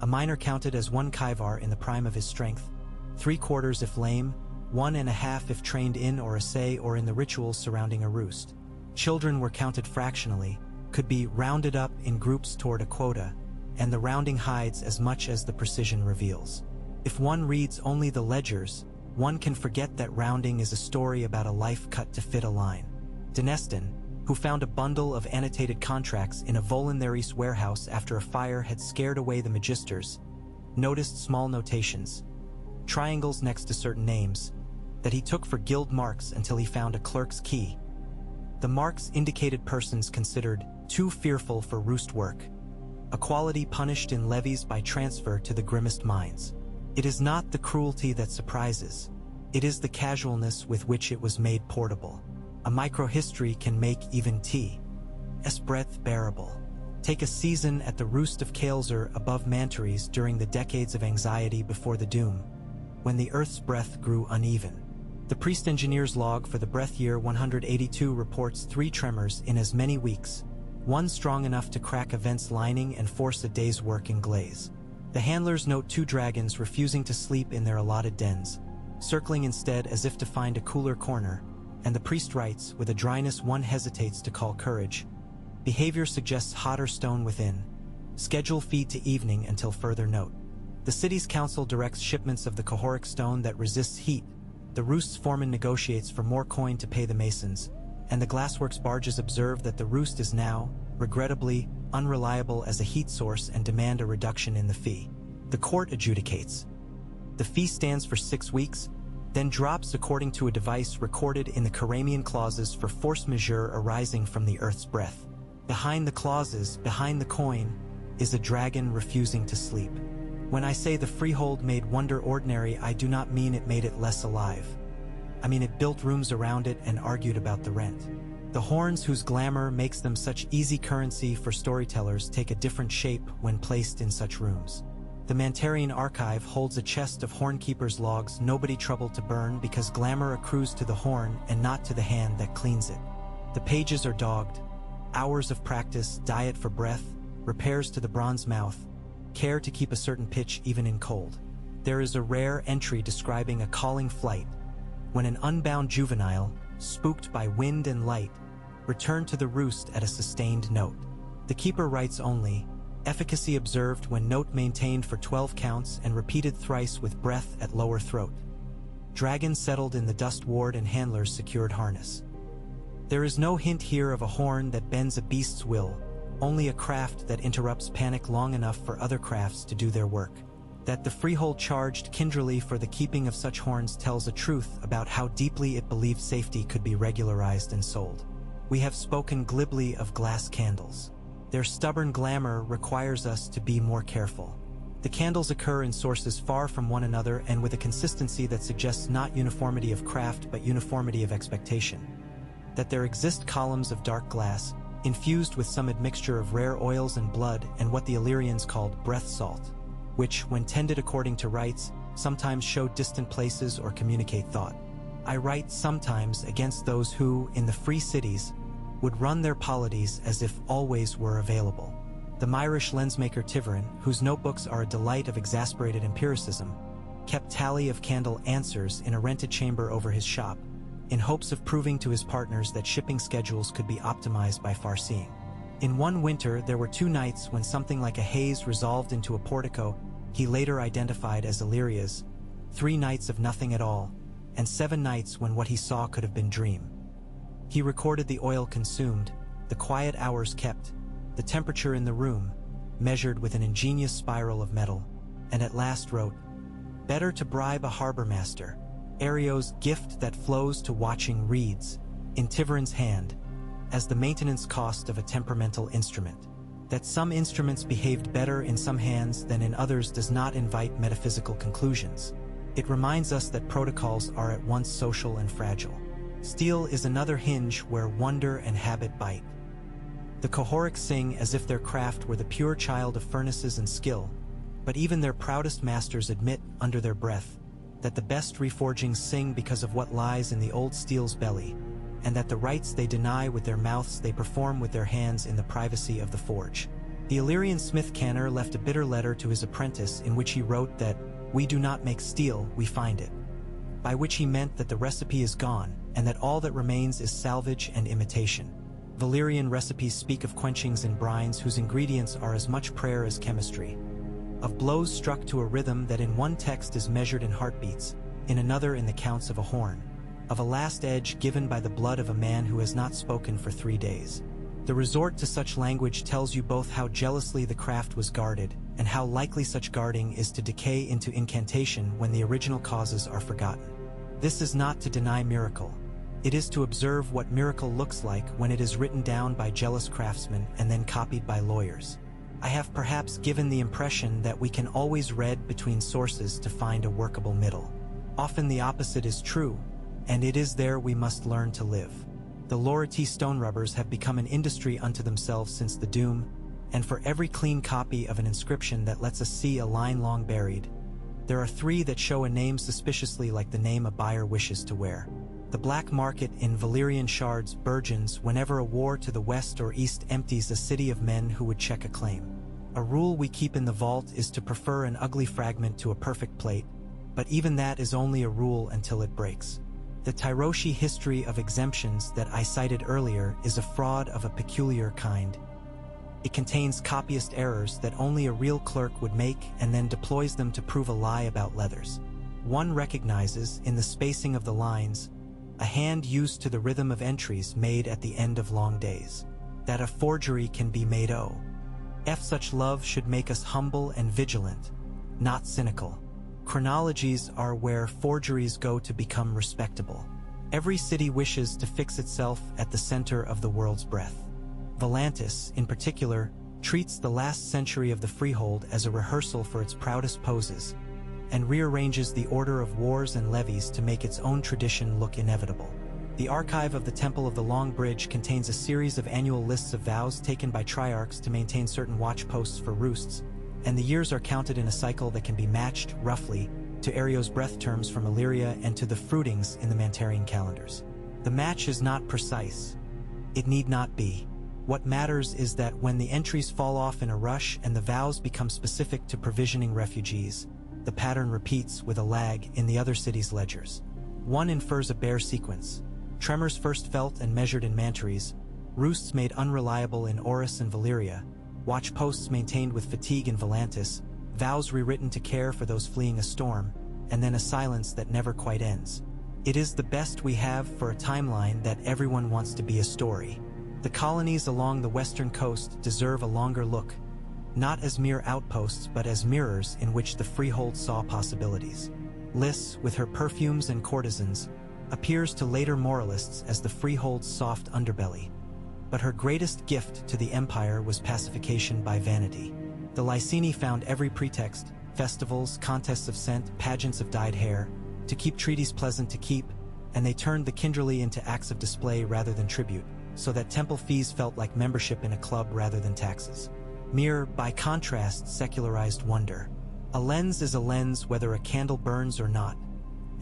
A miner counted as 1 kaivar in the prime of his strength, 3/4 if lame, 1.5 if trained in or assay or in the rituals surrounding a roost. Children were counted fractionally, could be rounded up in groups toward a quota, and the rounding hides as much as the precision reveals. If one reads only the ledgers, one can forget that rounding is a story about a life cut to fit a line. Denestin, who found a bundle of annotated contracts in a Volantheris warehouse after a fire had scared away the magisters, noticed small notations, triangles next to certain names, that he took for guild marks until he found a clerk's key. The marks indicated persons considered too fearful for roost work, a quality punished in levies by transfer to the grimmest mines. It is not the cruelty that surprises, it is the casualness with which it was made portable. A microhistory can make even T.'s breadth bearable. Take a season at the roost of Kael'zer above Mantaries during the decades of anxiety before the doom, when the earth's breath grew uneven. The priest-engineer's log for the breath year 182 reports 3 tremors in as many weeks, one strong enough to crack a vent's lining and force a day's work in glaze. The handlers note 2 dragons refusing to sleep in their allotted dens, circling instead as if to find a cooler corner, and the priest writes, with a dryness one hesitates to call courage, behavior suggests hotter stone within. Schedule feed to evening until further note. The city's council directs shipments of the Cohoric stone that resists heat. The roost's foreman negotiates for more coin to pay the masons, and the glassworks barges observe that the roost is now, regrettably, unreliable as a heat source and demand a reduction in the fee. The court adjudicates. The fee stands for 6 weeks, then drops according to a device recorded in the Karamian clauses for force majeure arising from the earth's breath. Behind the clauses, behind the coin, is a dragon refusing to sleep. When I say the freehold made wonder ordinary, I do not mean it made it less alive. I mean it built rooms around it and argued about the rent. The horns whose glamour makes them such easy currency for storytellers take a different shape when placed in such rooms. The Mantarian archive holds a chest of hornkeeper's logs nobody troubled to burn because glamour accrues to the horn and not to the hand that cleans it. The pages are dogged. Hours of practice, diet for breath, repairs to the bronze mouth, care to keep a certain pitch even in cold. There is a rare entry describing a calling flight, when an unbound juvenile, spooked by wind and light, returned to the roost at a sustained note. The keeper writes only, efficacy observed when note maintained for 12 counts and repeated thrice with breath at lower throat. Dragon settled in the dust ward and handlers secured harness. There is no hint here of a horn that bends a beast's will, only a craft that interrupts panic long enough for other crafts to do their work. That the freehold charged kindredly for the keeping of such horns tells a truth about how deeply it believed safety could be regularized and sold. We have spoken glibly of glass candles. Their stubborn glamour requires us to be more careful. The candles occur in sources far from one another and with a consistency that suggests not uniformity of craft but uniformity of expectation. That there exist columns of dark glass, infused with some admixture of rare oils and blood and what the Illyrians called breath salt, which, when tended according to rites, sometimes show distant places or communicate thought. I write sometimes against those who, in the free cities, would run their polities as if always were available. The Myrish lensmaker Tiverin, whose notebooks are a delight of exasperated empiricism, kept tally of candle answers in a rented chamber over his shop, in hopes of proving to his partners that shipping schedules could be optimized by farseeing. In one winter, there were 2 nights when something like a haze resolved into a portico he later identified as Illyria's, 3 nights of nothing at all, and 7 nights when what he saw could have been dream. He recorded the oil consumed, the quiet hours kept, the temperature in the room, measured with an ingenious spiral of metal, and at last wrote, "Better to bribe a harbor master, Ario's gift that flows to watching reeds, in Tiverin's hand, as the maintenance cost of a temperamental instrument. That some instruments behaved better in some hands than in others does not invite metaphysical conclusions. It reminds us that protocols are at once social and fragile. Steel is another hinge where wonder and habit bite. The Kohoric sing as if their craft were the pure child of furnaces and skill, but even their proudest masters admit, under their breath, that the best reforgings sing because of what lies in the old steel's belly, and that the rites they deny with their mouths they perform with their hands in the privacy of the forge." The Illyrian smith Canner left a bitter letter to his apprentice in which he wrote that, "We do not make steel, we find it," by which he meant that the recipe is gone, and that all that remains is salvage and imitation. Valyrian recipes speak of quenchings in brines whose ingredients are as much prayer as chemistry, of blows struck to a rhythm that in one text is measured in heartbeats, in another in the counts of a horn, of a last edge given by the blood of a man who has not spoken for 3 days. The resort to such language tells you both how jealously the craft was guarded, and how likely such guarding is to decay into incantation when the original causes are forgotten. This is not to deny miracle. It is to observe what miracle looks like when it is written down by jealous craftsmen and then copied by lawyers. I have perhaps given the impression that we can always read between sources to find a workable middle. Often the opposite is true, and it is there we must learn to live. The Lorati stone rubbers have become an industry unto themselves since the Doom, and for every clean copy of an inscription that lets us see a line long buried, there are 3 that show a name suspiciously like the name a buyer wishes to wear. The black market in Valyrian shards burgeons whenever a war to the west or east empties a city of men who would check a claim. A rule we keep in the vault is to prefer an ugly fragment to a perfect plate, but even that is only a rule until it breaks. The Tyroshi history of exemptions that I cited earlier is a fraud of a peculiar kind. It contains copyist errors that only a real clerk would make and then deploys them to prove a lie about leathers. One recognizes, in the spacing of the lines, a hand used to the rhythm of entries made at the end of long days. That a forgery can be made such love should make us humble and vigilant, not cynical. Chronologies are where forgeries go to become respectable. Every city wishes to fix itself at the center of the world's breath. Volantis, in particular, treats the last century of the Freehold as a rehearsal for its proudest poses, and rearranges the order of wars and levies to make its own tradition look inevitable. The archive of the Temple of the Long Bridge contains a series of annual lists of vows taken by triarchs to maintain certain watch posts for roosts, and the years are counted in a cycle that can be matched, roughly, to Ario's breath terms from Illyria and to the fruitings in the Mantarian calendars. The match is not precise. It need not be. What matters is that when the entries fall off in a rush and the vows become specific to provisioning refugees, the pattern repeats with a lag in the other cities' ledgers. One infers a bare sequence. Tremors first felt and measured in Mantares, roosts made unreliable in Oris and Valyria, watch posts maintained with fatigue in Volantis, vows rewritten to care for those fleeing a storm, and then a silence that never quite ends. It is the best we have for a timeline that everyone wants to be a story. The colonies along the western coast deserve a longer look, not as mere outposts but as mirrors in which the Freehold saw possibilities. Lys, with her perfumes and courtesans, appears to later moralists as the Freehold's soft underbelly, but her greatest gift to the Empire was pacification by vanity. The Lyseni found every pretext, festivals, contests of scent, pageants of dyed hair, to keep treaties pleasant to keep, and they turned the Kinderly into acts of display rather than tribute, so that temple fees felt like membership in a club rather than taxes. Mere, by contrast, secularized wonder. A lens is a lens whether a candle burns or not,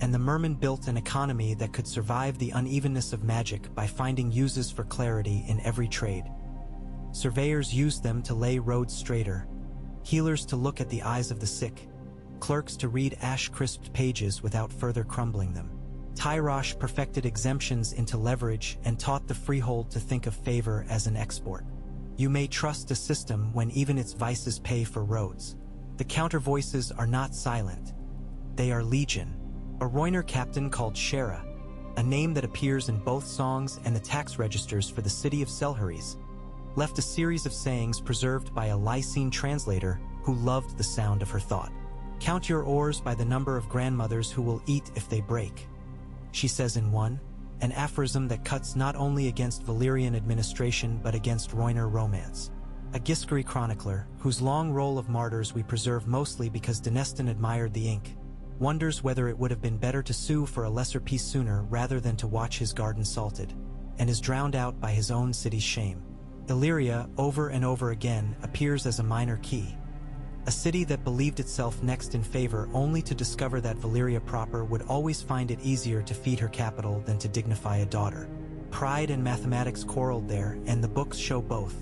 and the merman built an economy that could survive the unevenness of magic by finding uses for clarity in every trade. Surveyors used them to lay roads straighter, healers to look at the eyes of the sick, clerks to read ash-crisped pages without further crumbling them. Tyrosh perfected exemptions into leverage and taught the Freehold to think of favor as an export. You may trust a system when even its vices pay for roads. The counter-voices are not silent. They are legion. A Roiner captain called Shera, a name that appears in both songs and the tax registers for the city of Selharis, left a series of sayings preserved by a Lysene translator who loved the sound of her thought. Count your oars by the number of grandmothers who will eat if they break, she says in one, an aphorism that cuts not only against Valyrian administration but against Roiner romance. A Giscari chronicler, whose long roll of martyrs we preserve mostly because Denestin admired the ink, wonders whether it would have been better to sue for a lesser peace sooner rather than to watch his garden salted, and is drowned out by his own city's shame. Illyria, over and over again, appears as a minor key. A city that believed itself next in favor only to discover that Valyria proper would always find it easier to feed her capital than to dignify a daughter. Pride and mathematics quarreled there, and the books show both.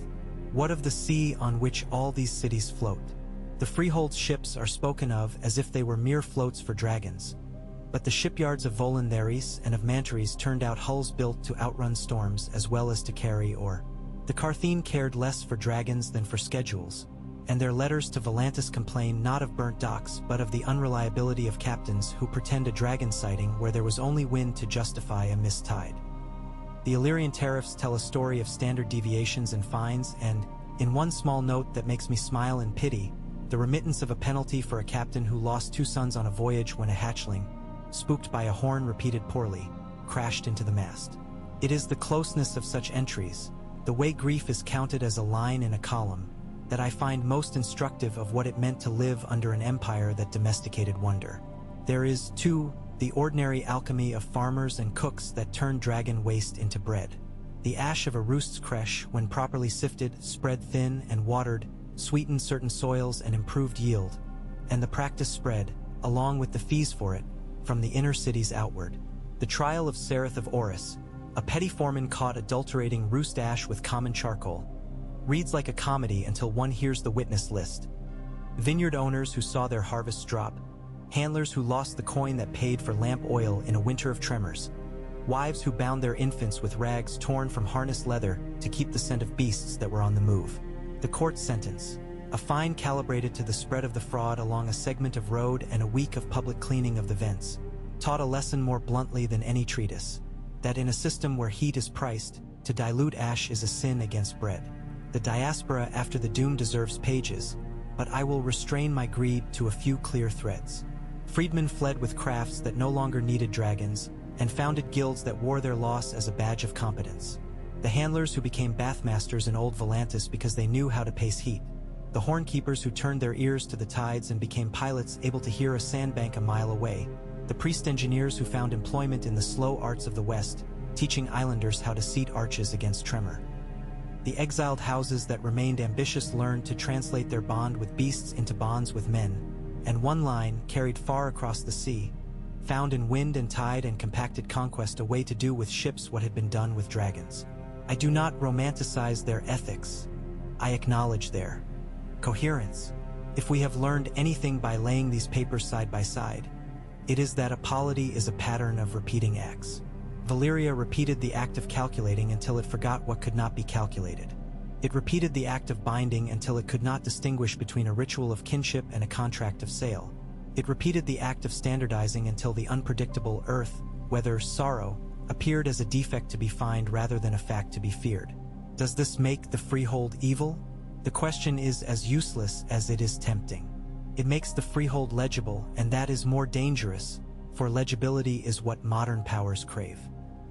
What of the sea on which all these cities float? The Freehold ships are spoken of as if they were mere floats for dragons, but the shipyards of Volantheris and of Mantares turned out hulls built to outrun storms as well as to carry ore. The Carthene cared less for dragons than for schedules, and their letters to Volantis complain not of burnt docks but of the unreliability of captains who pretend a dragon sighting where there was only wind to justify a missed tide. The Illyrian tariffs tell a story of standard deviations and fines, and, in one small note that makes me smile in pity, the remittance of a penalty for a captain who lost 2 sons on a voyage when a hatchling, spooked by a horn repeated poorly, crashed into the mast. It is the closeness of such entries, the way grief is counted as a line in a column, that I find most instructive of what it meant to live under an empire that domesticated wonder. There is, too, the ordinary alchemy of farmers and cooks that turn dragon waste into bread. The ash of a roost's creche, when properly sifted, spread thin, and watered, sweetened certain soils and improved yield, and the practice spread, along with the fees for it, from the inner cities outward. The trial of Sereth of Oris, a petty foreman caught adulterating roost ash with common charcoal, reads like a comedy until one hears the witness list. Vineyard owners who saw their harvests drop, handlers who lost the coin that paid for lamp oil in a winter of tremors, wives who bound their infants with rags torn from harness leather to keep the scent of beasts that were on the move. The court sentence, a fine calibrated to the spread of the fraud along a segment of road and a week of public cleaning of the vents, taught a lesson more bluntly than any treatise. that in a system where heat is priced, to dilute ash is a sin against bread. The diaspora after the doom deserves pages, but I will restrain my greed to a few clear threads. Freedmen fled with crafts that no longer needed dragons, and founded guilds that wore their loss as a badge of competence. The handlers who became bathmasters in old Volantis because they knew how to pace heat. The hornkeepers who turned their ears to the tides and became pilots able to hear a sandbank a mile away. The priest engineers who found employment in the slow arts of the West, teaching islanders how to seat arches against tremor. The exiled houses that remained ambitious learned to translate their bond with beasts into bonds with men, and one line, carried far across the sea, found in wind and tide and compacted conquest a way to do with ships what had been done with dragons. I do not romanticize their ethics. I acknowledge their coherence. If we have learned anything by laying these papers side by side, it is that a polity is a pattern of repeating acts. Valyria repeated the act of calculating until it forgot what could not be calculated. It repeated the act of binding until it could not distinguish between a ritual of kinship and a contract of sale. It repeated the act of standardizing until the unpredictable earth, weather, sorrow, appeared as a defect to be fined rather than a fact to be feared. Does this make the freehold evil? The question is as useless as it is tempting. It makes the freehold legible, and that is more dangerous, for legibility is what modern powers crave.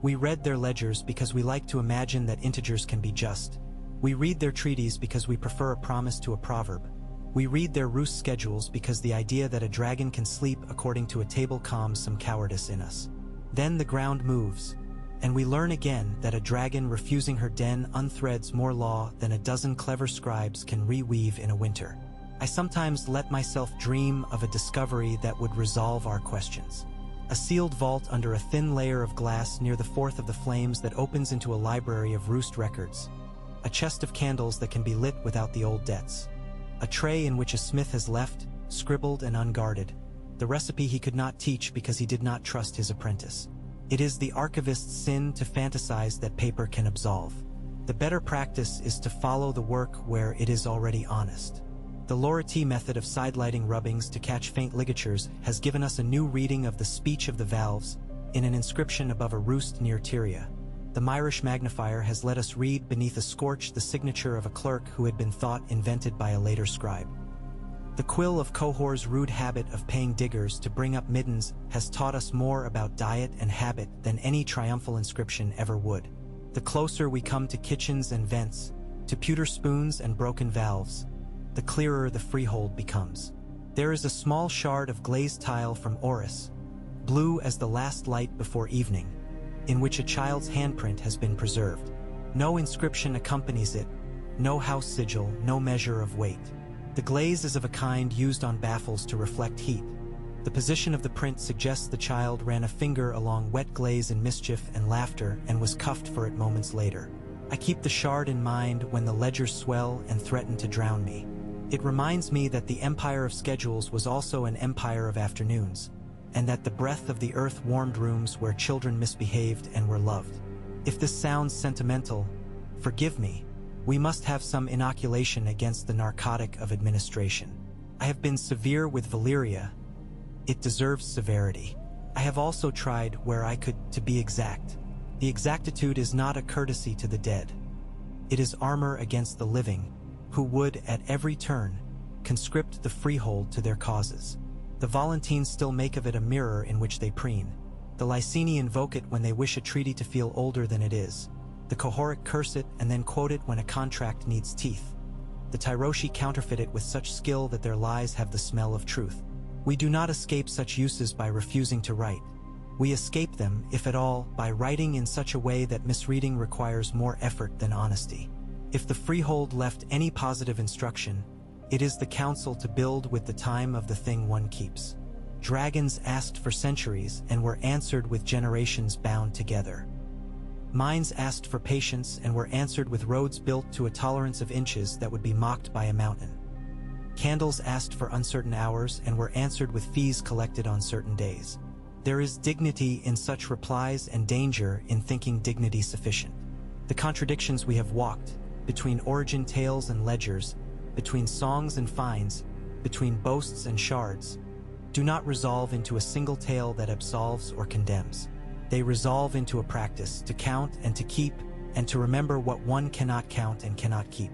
We read their ledgers because we like to imagine that integers can be just. We read their treaties because we prefer a promise to a proverb. We read their roost schedules because the idea that a dragon can sleep according to a table calms some cowardice in us. Then the ground moves, and we learn again that a dragon refusing her den unthreads more law than a dozen clever scribes can reweave in a winter. I sometimes let myself dream of a discovery that would resolve our questions. A sealed vault under a thin layer of glass near the fourth of the flames that opens into a library of roost records. A chest of candles that can be lit without the old debts. A tray in which a smith has left, scribbled and unguarded, the recipe he could not teach because he did not trust his apprentice. It is the archivist's sin to fantasize that paper can absolve. The better practice is to follow the work where it is already honest. The Lorati method of sidelighting rubbings to catch faint ligatures has given us a new reading of the speech of the valves in an inscription above a roost near Tyria. The Myrish magnifier has let us read beneath a scorch the signature of a clerk who had been thought invented by a later scribe. The quill of Qohor's rude habit of paying diggers to bring up middens has taught us more about diet and habit than any triumphal inscription ever would. The closer we come to kitchens and vents, to pewter spoons and broken valves, the clearer the freehold becomes. There is a small shard of glazed tile from Oris, blue as the last light before evening, in which a child's handprint has been preserved. No inscription accompanies it, no house sigil, no measure of weight. The glaze is of a kind used on baffles to reflect heat. The position of the print suggests the child ran a finger along wet glaze in mischief and laughter and was cuffed for it moments later. I keep the shard in mind when the ledgers swell and threaten to drown me. It reminds me that the empire of schedules was also an empire of afternoons, and that the breath of the earth warmed rooms where children misbehaved and were loved. If this sounds sentimental, forgive me. We must have some inoculation against the narcotic of administration. I have been severe with Valyria. It deserves severity. I have also tried where I could to be exact. The exactitude is not a courtesy to the dead. It is armor against the living, who would, at every turn, conscript the freehold to their causes. The Volantines still make of it a mirror in which they preen. The Lyceni invoke it when they wish a treaty to feel older than it is. The Qohoric curse it and then quote it when a contract needs teeth. The Tyroshi counterfeit it with such skill that their lies have the smell of truth. We do not escape such uses by refusing to write. We escape them, if at all, by writing in such a way that misreading requires more effort than honesty. If the freehold left any positive instruction, it is the counsel to build with the time of the thing one keeps. Dragons asked for centuries and were answered with generations bound together. Mines asked for patience and were answered with roads built to a tolerance of inches that would be mocked by a mountain. Candles asked for uncertain hours and were answered with fees collected on certain days. There is dignity in such replies and danger in thinking dignity sufficient. The contradictions we have walked, between origin tales and ledgers, between songs and fines, between boasts and shards, do not resolve into a single tale that absolves or condemns. They resolve into a practice to count and to keep, and to remember what one cannot count and cannot keep.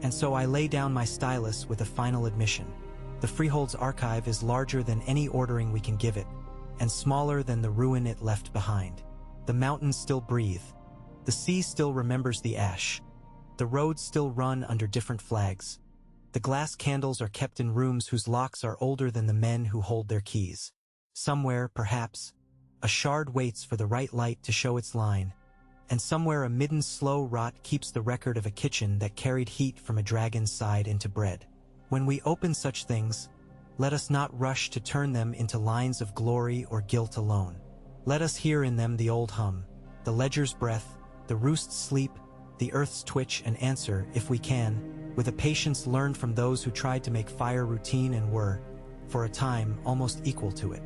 And so I lay down my stylus with a final admission. The Freehold's archive is larger than any ordering we can give it, and smaller than the ruin it left behind. The mountains still breathe. The sea still remembers the ash. The roads still run under different flags. The glass candles are kept in rooms whose locks are older than the men who hold their keys. Somewhere, perhaps, a shard waits for the right light to show its line, and somewhere a midden slow rot keeps the record of a kitchen that carried heat from a dragon's side into bread. When we open such things, let us not rush to turn them into lines of glory or guilt alone. Let us hear in them the old hum, the ledger's breath, the roost's sleep, the earth's twitch, and answer, if we can, with a patience learned from those who tried to make fire routine and were, for a time, almost equal to it.